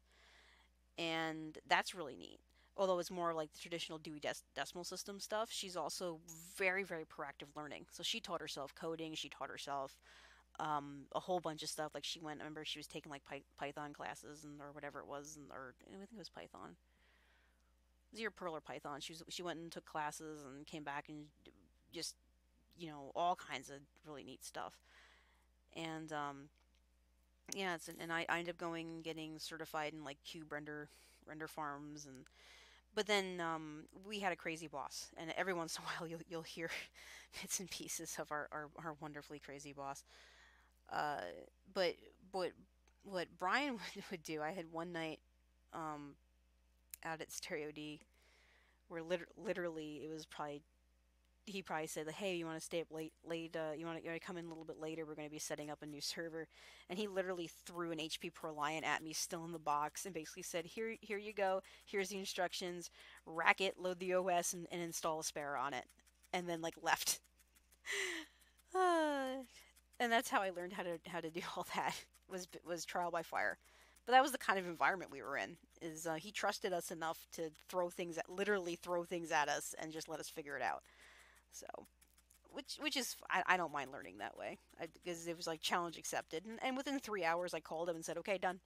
Speaker 1: and that's really neat. Although it's more like the traditional Dewey Decimal System stuff, she's also very, very proactive learning. So she taught herself coding, she taught herself a whole bunch of stuff. Like I remember she was taking like Python classes or whatever it was, or I think it was Python. It was either Perl or Python. She went and took classes and came back and just all kinds of really neat stuff. And yeah, and I ended up going and getting certified in like cube render farms. And but then we had a crazy boss, and every once in a while you'll hear bits and pieces of our wonderfully crazy boss. Uh, but what Brian would do, I had one night um, out at Stereo D, where literally it was probably, he probably said, like, "Hey, you want to stay up late? You want to come in a little bit later? We're going to be setting up a new server." And he literally threw an HP ProLiant at me, still in the box, and basically said, "Here you go. Here's the instructions. Rack it, load the OS, and install a spare on it," and then like left. Uh, and that's how I learned how to do all that, was trial by fire. But that was the kind of environment we were in. Is he trusted us enough to literally throw things at us and just let us figure it out. So which is I don't mind learning that way because it was like challenge accepted, and within 3 hours I called him and said okay done,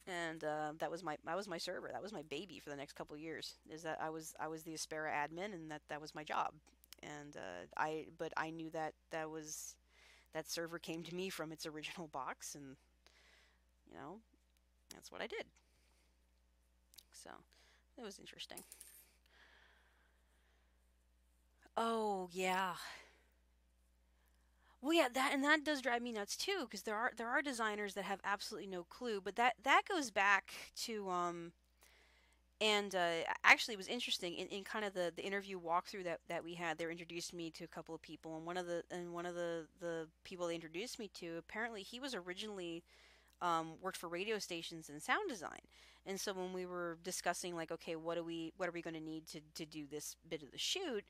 Speaker 1: and that was my server, that was my baby for the next couple of years. Is that I was the Aspera admin, and that was my job, and I knew that that server came to me from its original box, and you know that's what I did. So it was interesting. Oh yeah. Well, yeah, that does drive me nuts too, because there are designers that have absolutely no clue. But that goes back to and actually it was interesting in kind of the interview walkthrough that we had. They introduced me to a couple of people, and one of the people they introduced me to, apparently he was originally worked for radio stations and sound design. And so when we were discussing like, okay, what are we going to need to do this bit of the shoot,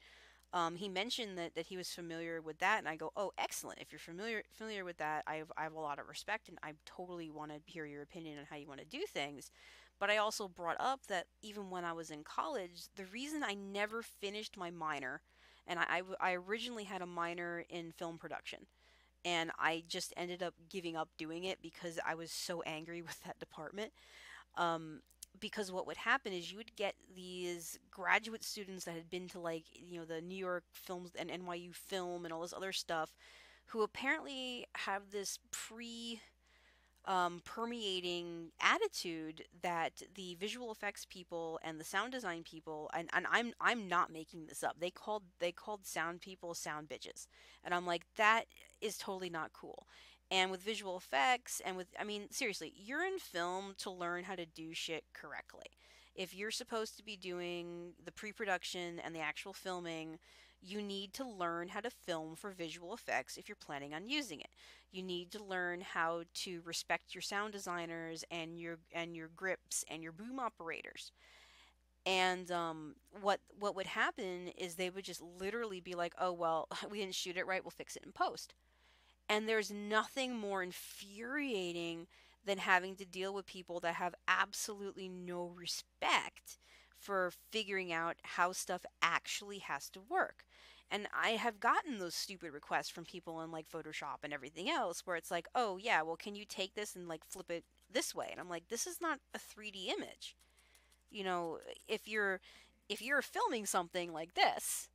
Speaker 1: he mentioned that he was familiar with that, and I go, "Oh, excellent! If you're familiar with that, I have a lot of respect, and I totally want to hear your opinion on how you want to do things." But I also brought up that even when I was in college, the reason I never finished my minor, and I originally had a minor in film production, and I just ended up giving up doing it because I was so angry with that department. Um, because what would happen is you would get these graduate students that had been to like the New York films and NYU film and all this other stuff, who apparently have this permeating attitude that the visual effects people and the sound design people, and I'm not making this up. They called sound people sound bitches. And I'm like, that is totally not cool. And with visual effects and with, I mean, seriously, you're in film to learn how to do shit correctly. If you're supposed to be doing the pre-production and the actual filming, you need to learn how to film for visual effects if you're planning on using it. You need to learn how to respect your sound designers and your grips and your boom operators. And what would happen is they would just literally be like, "Oh well, we didn't shoot it right. We'll fix it in post." And there's nothing more infuriating than having to deal with people that have absolutely no respect for figuring out how stuff actually has to work. And I have gotten those stupid requests from people in like Photoshop and everything else where it's like, "Oh, yeah, well, can you take this and like flip it this way?" And I'm like, "This is not a 3D image." You know, if you're filming something like this,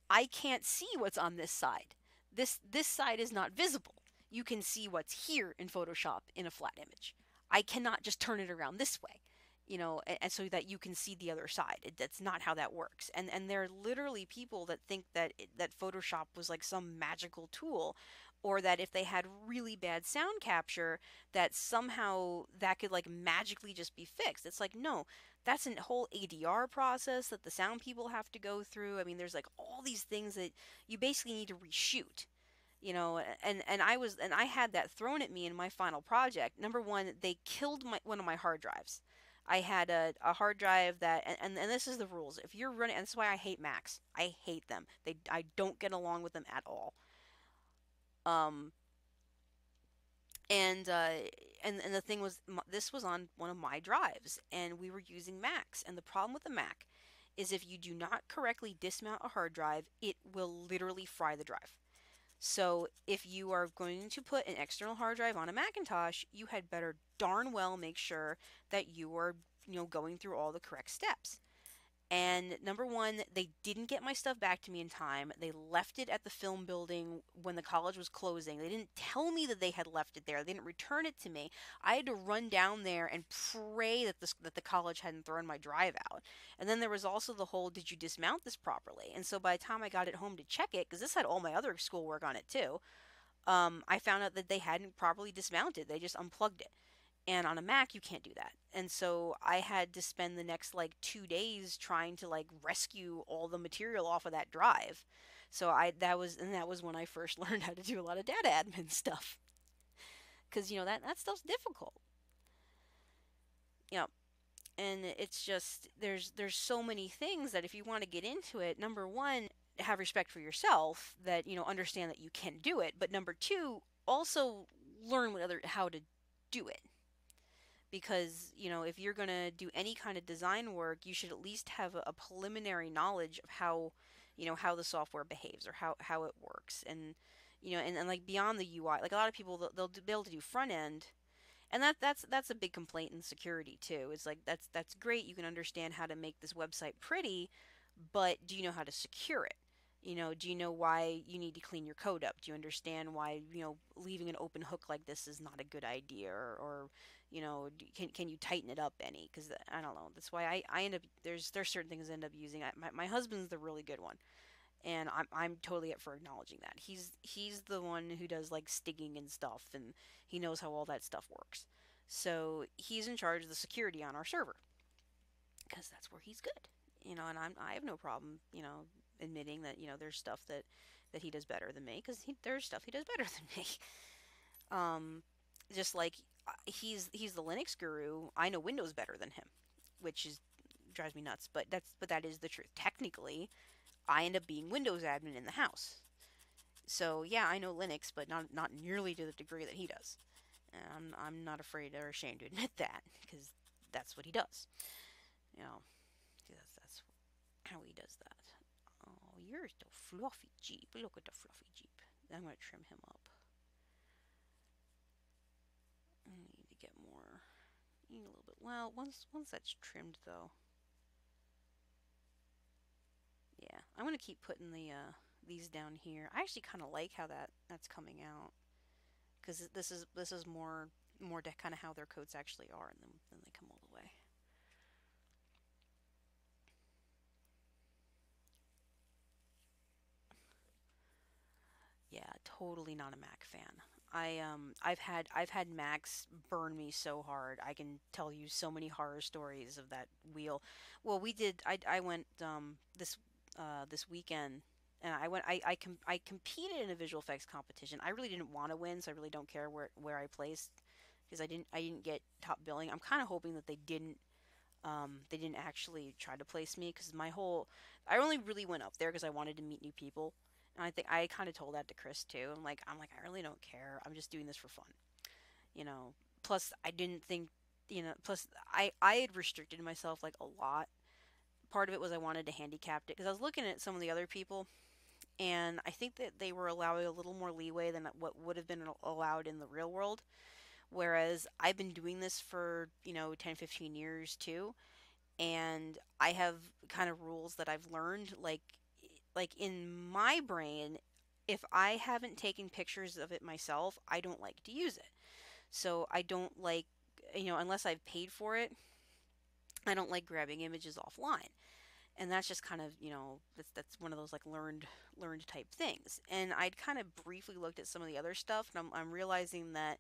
Speaker 1: I can't see what's on this side. This side is not visible. You can see what's here in Photoshop in a flat image. I cannot just turn it around this way, and so that you can see the other side. That's not how that works. And there are literally people that think that Photoshop was like some magical tool, or that if they had really bad sound capture, that somehow that could like magically just be fixed. It's like, no, that's a whole ADR process that the sound people have to go through. I mean, there's like all these things that you basically need to reshoot. And I had that thrown at me in my final project. Number one, they killed one of my hard drives. I had a hard drive that, and this is the rules. If you're running, and that's why I hate Macs. I hate them. I don't get along with them at all. Um, and the thing was, this was on one of my drives, and we were using Macs. And the problem with the Mac is if you do not correctly dismount a hard drive, it will literally fry the drive. So if you are going to put an external hard drive on a Macintosh, you had better darn well make sure that you are, going through all the correct steps. And number one, they didn't get my stuff back to me in time. They left it at the film building when the college was closing. They didn't tell me that they had left it there. They didn't return it to me. I had to run down there and pray that the college hadn't thrown my drive out. And then there was also the whole, did you dismount this properly? And so by the time I got it home to check it, because this had all my other schoolwork on it too, I found out that they hadn't properly dismounted. They just unplugged it. And on a Mac, you can't do that. And so I had to spend the next like 2 days trying to like rescue all the material off of that drive. So that was when I first learned how to do a lot of data admin stuff. Because that stuff's difficult. You know, and it's just there's so many things that if you want to get into it, number one, have respect for yourself, that understand that you can do it. But number two, also learn how to do it, because if you're going to do any kind of design work, you should at least have a preliminary knowledge of how the software behaves or how it works. And and like beyond the UI, like a lot of people be able to do front end, and that's a big complaint in security too. It's like that's great, you can understand how to make this website pretty, but do you know how to secure it? Do you know why you need to clean your code up? Do you understand why, leaving an open hook like this is not a good idea? Or can you tighten it up any? Because I don't know. That's why I end up, there's certain things I end up using. My husband's the really good one, and I'm totally up for acknowledging that. He's the one who does like stigging and stuff, and he knows how all that stuff works. So he's in charge of the security on our server because that's where he's good. And I have no problem, admitting that there's stuff that he does better than me, because there's stuff he does better than me. Um, just like he's the Linux guru, I know Windows better than him, which is drives me nuts. But that is the truth. Technically, I end up being Windows admin in the house. So yeah, I know Linux, but not nearly to the degree that he does. And I'm not afraid or ashamed to admit that, because that's what he does. You know, that's how he does that. Oh, you're the fluffy Jeep. Look at the fluffy Jeep. I'm gonna trim him up. I need to get more. Need a little bit. Well, once that's trimmed though. Yeah, I'm gonna keep putting these down here. I actually kind of like how that's coming out, because this is more to kind of how their coats actually are, and then they come all the way. Yeah, totally not a Mac fan. I've had Macs burn me so hard. I can tell you so many horror stories of that wheel. Well, I went this weekend, and I competed in a visual effects competition. I really didn't want to win, so I really don't care where I placed, because I didn't get top billing. I'm kind of hoping that they didn't actually try to place me, because I only really went up there because I wanted to meet new people. And I think I kind of told that to Chris too. I'm like, I really don't care. I'm just doing this for fun, you know. Plus, I didn't think, Plus, I had restricted myself like a lot. Part of it was I wanted to handicap it, because I was looking at some of the other people, and I think that they were allowing a little more leeway than what would have been allowed in the real world. Whereas I've been doing this for 10, 15 years too, and I have kind of rules that I've learned, like in my brain, if I haven't taken pictures of it myself, I don't like to use it. So I don't like, unless I've paid for it, I don't like grabbing images offline. And that's just kind of, that's one of those like learned type things. And I'd kind of briefly looked at some of the other stuff, and I'm realizing that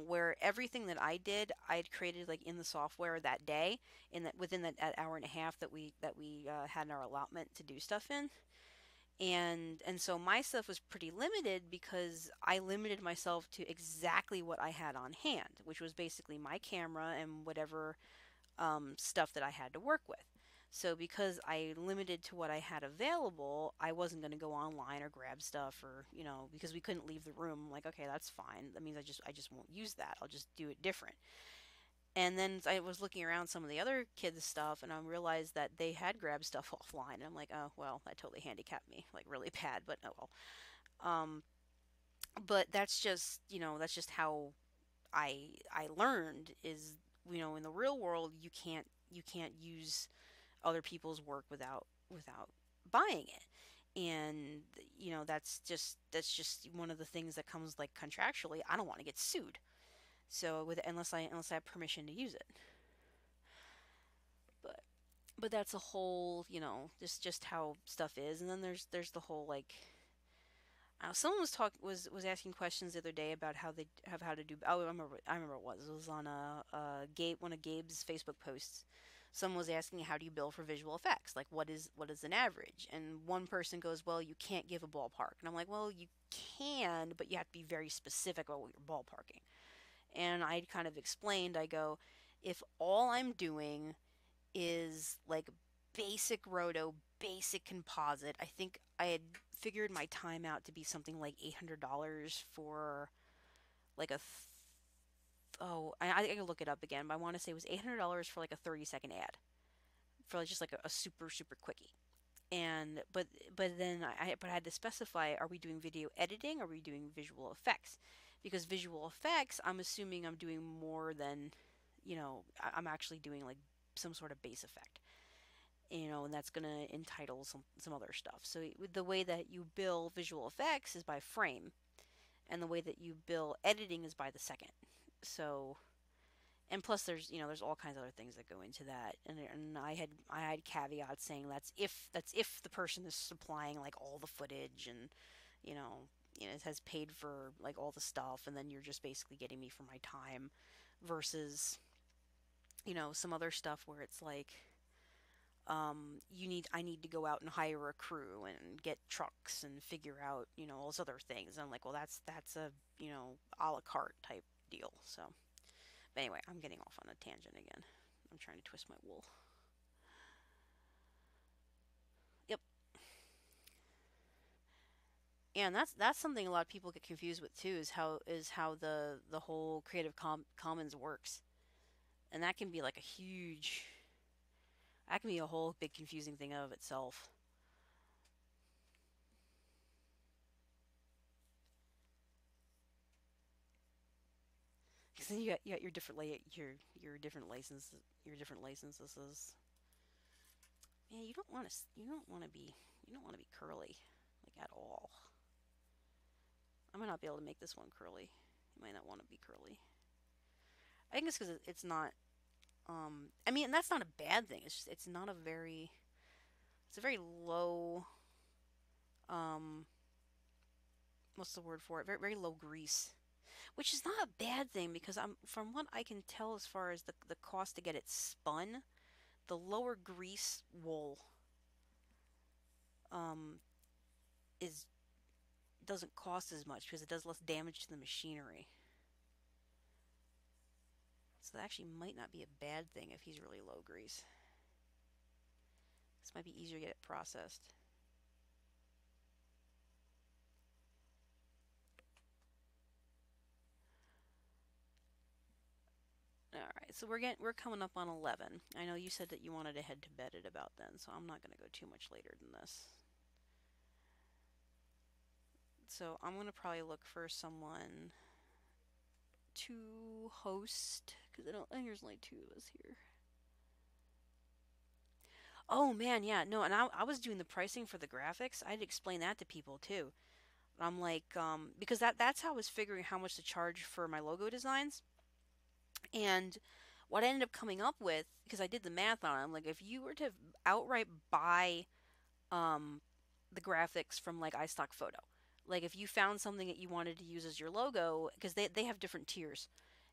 Speaker 1: where everything that I did, I'd created like in the software that day, in that within that hour and a half that we had in our allotment to do stuff in. And so my stuff was pretty limited, because I limited myself to exactly what I had on hand, which was basically my camera and whatever stuff that I had to work with. So because I limited to what I had available, I wasn't going to go online or grab stuff, or because we couldn't leave the room. I'm like, okay, that's fine. That means I just won't use that. I'll just do it different. And then I was looking around some of the other kids' stuff, and I realized that they had grabbed stuff offline. And I'm like, oh well, that totally handicapped me, like really bad. But oh well. But that's just how I learned is, in the real world, you can't use other people's work without buying it. And that's just one of the things that comes like contractually. I don't want to get sued, so with unless I have permission to use it. But that's a whole, just how stuff is. And then there's the whole like, someone was asking questions the other day about how to do. Oh, I remember it was on one of Gabe's Facebook posts. Someone was asking, how do you bill for visual effects? Like, what is an average? And one person goes, well, you can't give a ballpark. And I'm like, well, you can, but you have to be very specific about what you're ballparking. And I kind of explained, I go, if all I'm doing is like basic roto, basic composite, I think I had figured my time out to be something like $800 for like oh, I can look it up again, but I want to say it was $800 for like a 30-second ad, for like just like a super super quickie. And but then I had to specify, are we doing video editing or are we doing visual effects? Because visual effects, I'm assuming I'm doing more than, I'm actually doing like some sort of base effect, and that's going to entitle some other stuff. So the way that you bill visual effects is by frame, and the way that you bill editing is by the second. So, and plus there's all kinds of other things that go into that, and I had caveats saying that's if the person is supplying like all the footage, and you know it has paid for like all the stuff, and then you're just basically getting me for my time, versus some other stuff where it's like, I need to go out and hire a crew and get trucks and figure out all those other things. And I'm like, well, that's a a la carte type deal. So, but anyway, I'm getting off on a tangent again. I'm trying to twist my wool. Yep. Yeah, and that's something a lot of people get confused with too, is how the whole Commons works. And that can be like that can be a whole big confusing thing of itself. Because then you got your different licenses. Yeah, you don't want to be curly like at all. I might not be able to make this one curly. You might not want to be curly. I think it's because it's not. I mean, and that's not a bad thing. It's just it's not a very. It's a very low. Um, what's the word for it? Very very low grease, which is not a bad thing because from what I can tell as far as the cost to get it spun, the lower grease wool um is doesn't cost as much because it does less damage to the machinery. So that actually might not be a bad thing if he's really low grease. This might be easier to get it processed. All right, so we're coming up on 11. I know you said that you wanted to head to bed at about then, so I'm not going to go too much later than this. So I'm going to probably look for someone to host because I think there's only two of us here. Oh man, yeah, no, and I was doing the pricing for the graphics. I had to explain that to people too. I'm like, because that's how I was figuring how much to charge for my logo designs. And what I ended up coming up with, because I did the math on it, I'm like, if you were to outright buy um, the graphics from like iStock Photo, like if you found something that you wanted to use as your logo, because they have different tiers,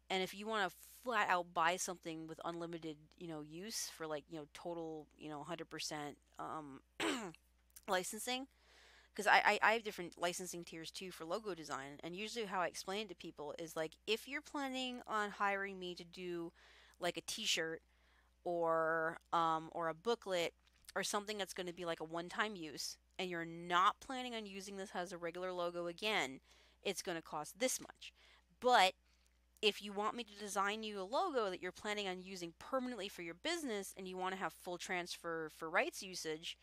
Speaker 1: and if you want to flat out buy something with unlimited, use for like, total, 100% licensing, because I have different licensing tiers too for logo design. And usually how I explain it to people is like, if you're planning on hiring me to do like a t-shirt or a booklet or something that's going to be like a one-time use, and you're not planning on using this as a regular logo again, it's going to cost this much. But if you want me to design you a logo that you're planning on using permanently for your business and you want to have full transfer for rights usage,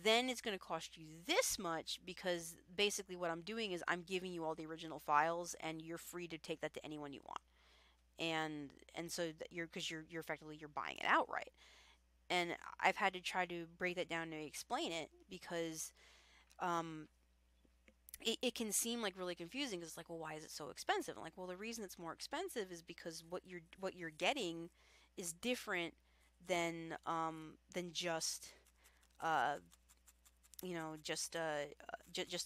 Speaker 1: then it's going to cost you this much, because basically what I'm doing is I'm giving you all the original files and you're free to take that to anyone you want. And so that you're effectively you're buying it outright. And I've had to try to break that down to explain it, because um it can seem like really confusing, because it's like, well, why is it so expensive? I'm like, well, the reason it's more expensive is because what you're getting is different than just uh just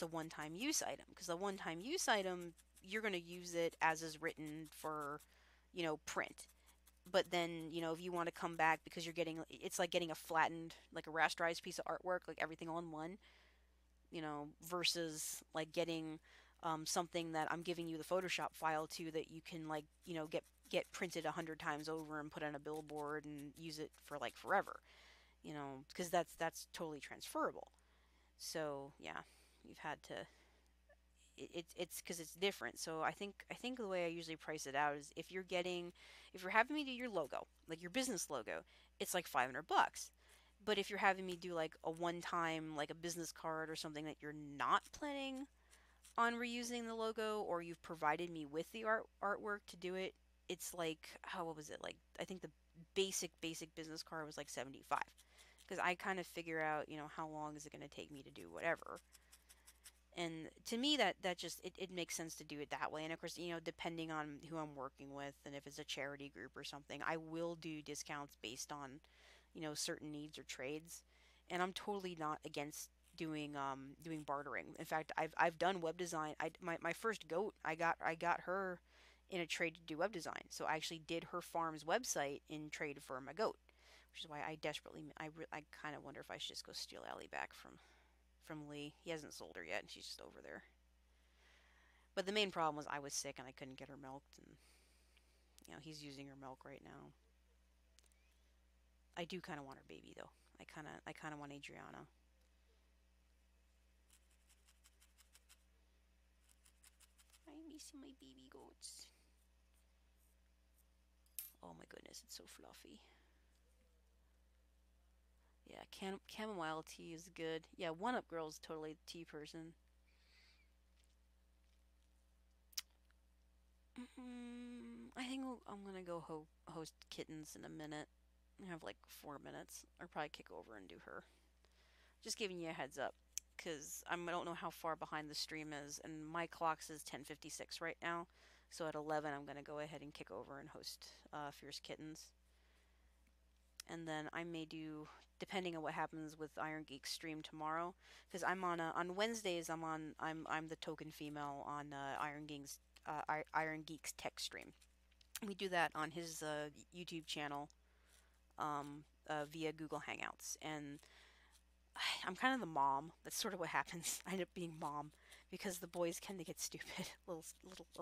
Speaker 1: a one-time use item. Because the one-time use item, you're going to use it as is written for print. But then if you want to come back, because it's like getting a flattened, like a rasterized piece of artwork, like everything all in one, versus like getting something that I'm giving you the Photoshop file to, that you can like get printed 100 times over and put on a billboard and use it for like forever, because that's totally transferable. So yeah, you've had to. It's because it's different. So I think the way I usually price it out is, if you're having me do your logo, like your business logo, it's like $500. But if you're having me do like a one time, like a business card or something that you're not planning on reusing the logo, or you've provided me with the artwork to do it, it's like, how, what was it? Like, I think the basic business card was like 75. Because I kind of figure out, how long is it going to take me to do whatever. And to me, that just, it makes sense to do it that way. And of course, depending on who I'm working with and if it's a charity group or something, I will do discounts based on, certain needs or trades. And I'm totally not against doing bartering. In fact, I've done web design. My first goat, I got her in a trade to do web design. So I actually did her farm's website in trade for my goat, which is why I desperately, I kind of wonder if I should just go steal Allie back from Lee. He hasn't sold her yet, and she's just over there. But the main problem was I was sick and I couldn't get her milked, and he's using her milk right now. I do kind of want her baby though. I kind of want Adriana. I'm missing my baby goats. Oh my goodness, it's so fluffy. Yeah, chamomile tea is good. Yeah, One Up Girl's totally the tea person. I think I'm gonna go host kittens in a minute. I have like 4 minutes. I'll probably kick over and do her. Just giving you a heads up, because I don't know how far behind the stream is, and my clock says 10:56 right now. So at 11, I'm gonna go ahead and kick over and host Fierce Kittens, and then I may do, depending on what happens with Iron Geek's stream tomorrow, because on Wednesdays I'm the token female on Iron Geek's tech stream. We do that on his YouTube channel via Google Hangouts, and I'm kind of the mom. That's sort of what happens. I end up being mom because the boys tend to get stupid, a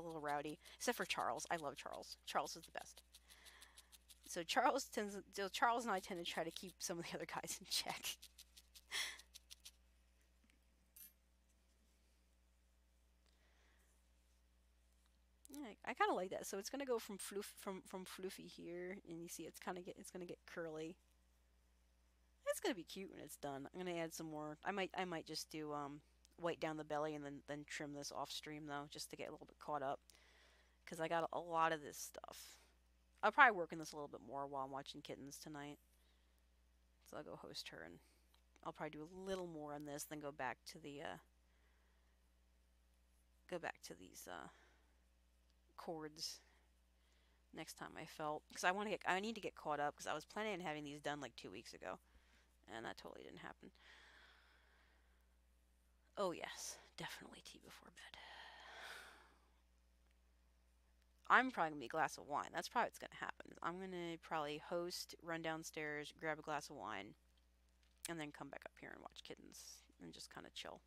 Speaker 1: little rowdy. Except for Charles. I love Charles. Charles is the best. So Charles and I tend to try to keep some of the other guys in check. Yeah, I kind of like that. So it's gonna go from floofy here, and you see it's gonna get curly. It's gonna be cute when it's done. I'm gonna add some more. I might just do white down the belly and then trim this off stream though, just to get a little bit caught up, because I got a lot of this stuff. I'll probably work on this a little bit more while I'm watching Kittens tonight. So I'll go host her, and I'll probably do a little more on this, then go back to these chords next time I felt, because I need to get caught up, because I was planning on having these done like 2 weeks ago, and that totally didn't happen. Oh yes, definitely tea before bed. I'm probably gonna be a glass of wine. That's probably what's gonna happen. I'm gonna probably host, run downstairs, grab a glass of wine, and then come back up here and watch Kittens and just kind of chill.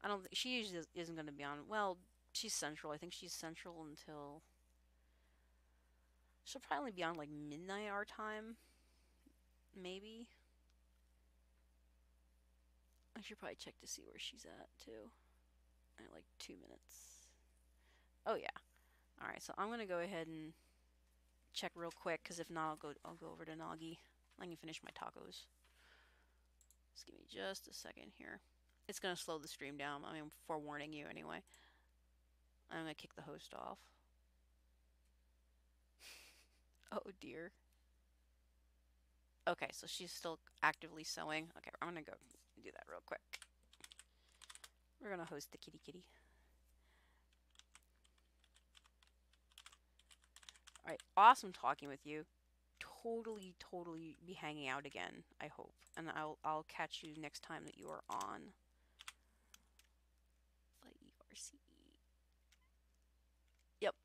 Speaker 1: I don't think she usually isn't gonna be on. Well, she's central. I think she's central until she'll probably be on like midnight our time, maybe. I should probably check to see where she's at too. At like 2 minutes. Oh yeah. All right. So I'm gonna go ahead and check real quick, because if not, I'll go over to Nagi. I can finish my tacos. Just give me just a second here. It's gonna slow the stream down. I mean, forewarning you anyway. I'm gonna kick the host off. Oh dear. Okay, so she's still actively sewing. Okay, I'm gonna go do that real quick. We're gonna host the kitty kitty. Alright, awesome talking with you. Totally be hanging out again, I hope. And I'll catch you next time that you are on. Yep.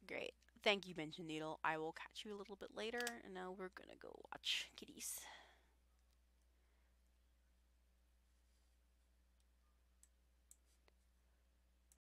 Speaker 1: Great. Thank you, Benjamin Needle. I will catch you a little bit later, and now we're gonna go watch kitties.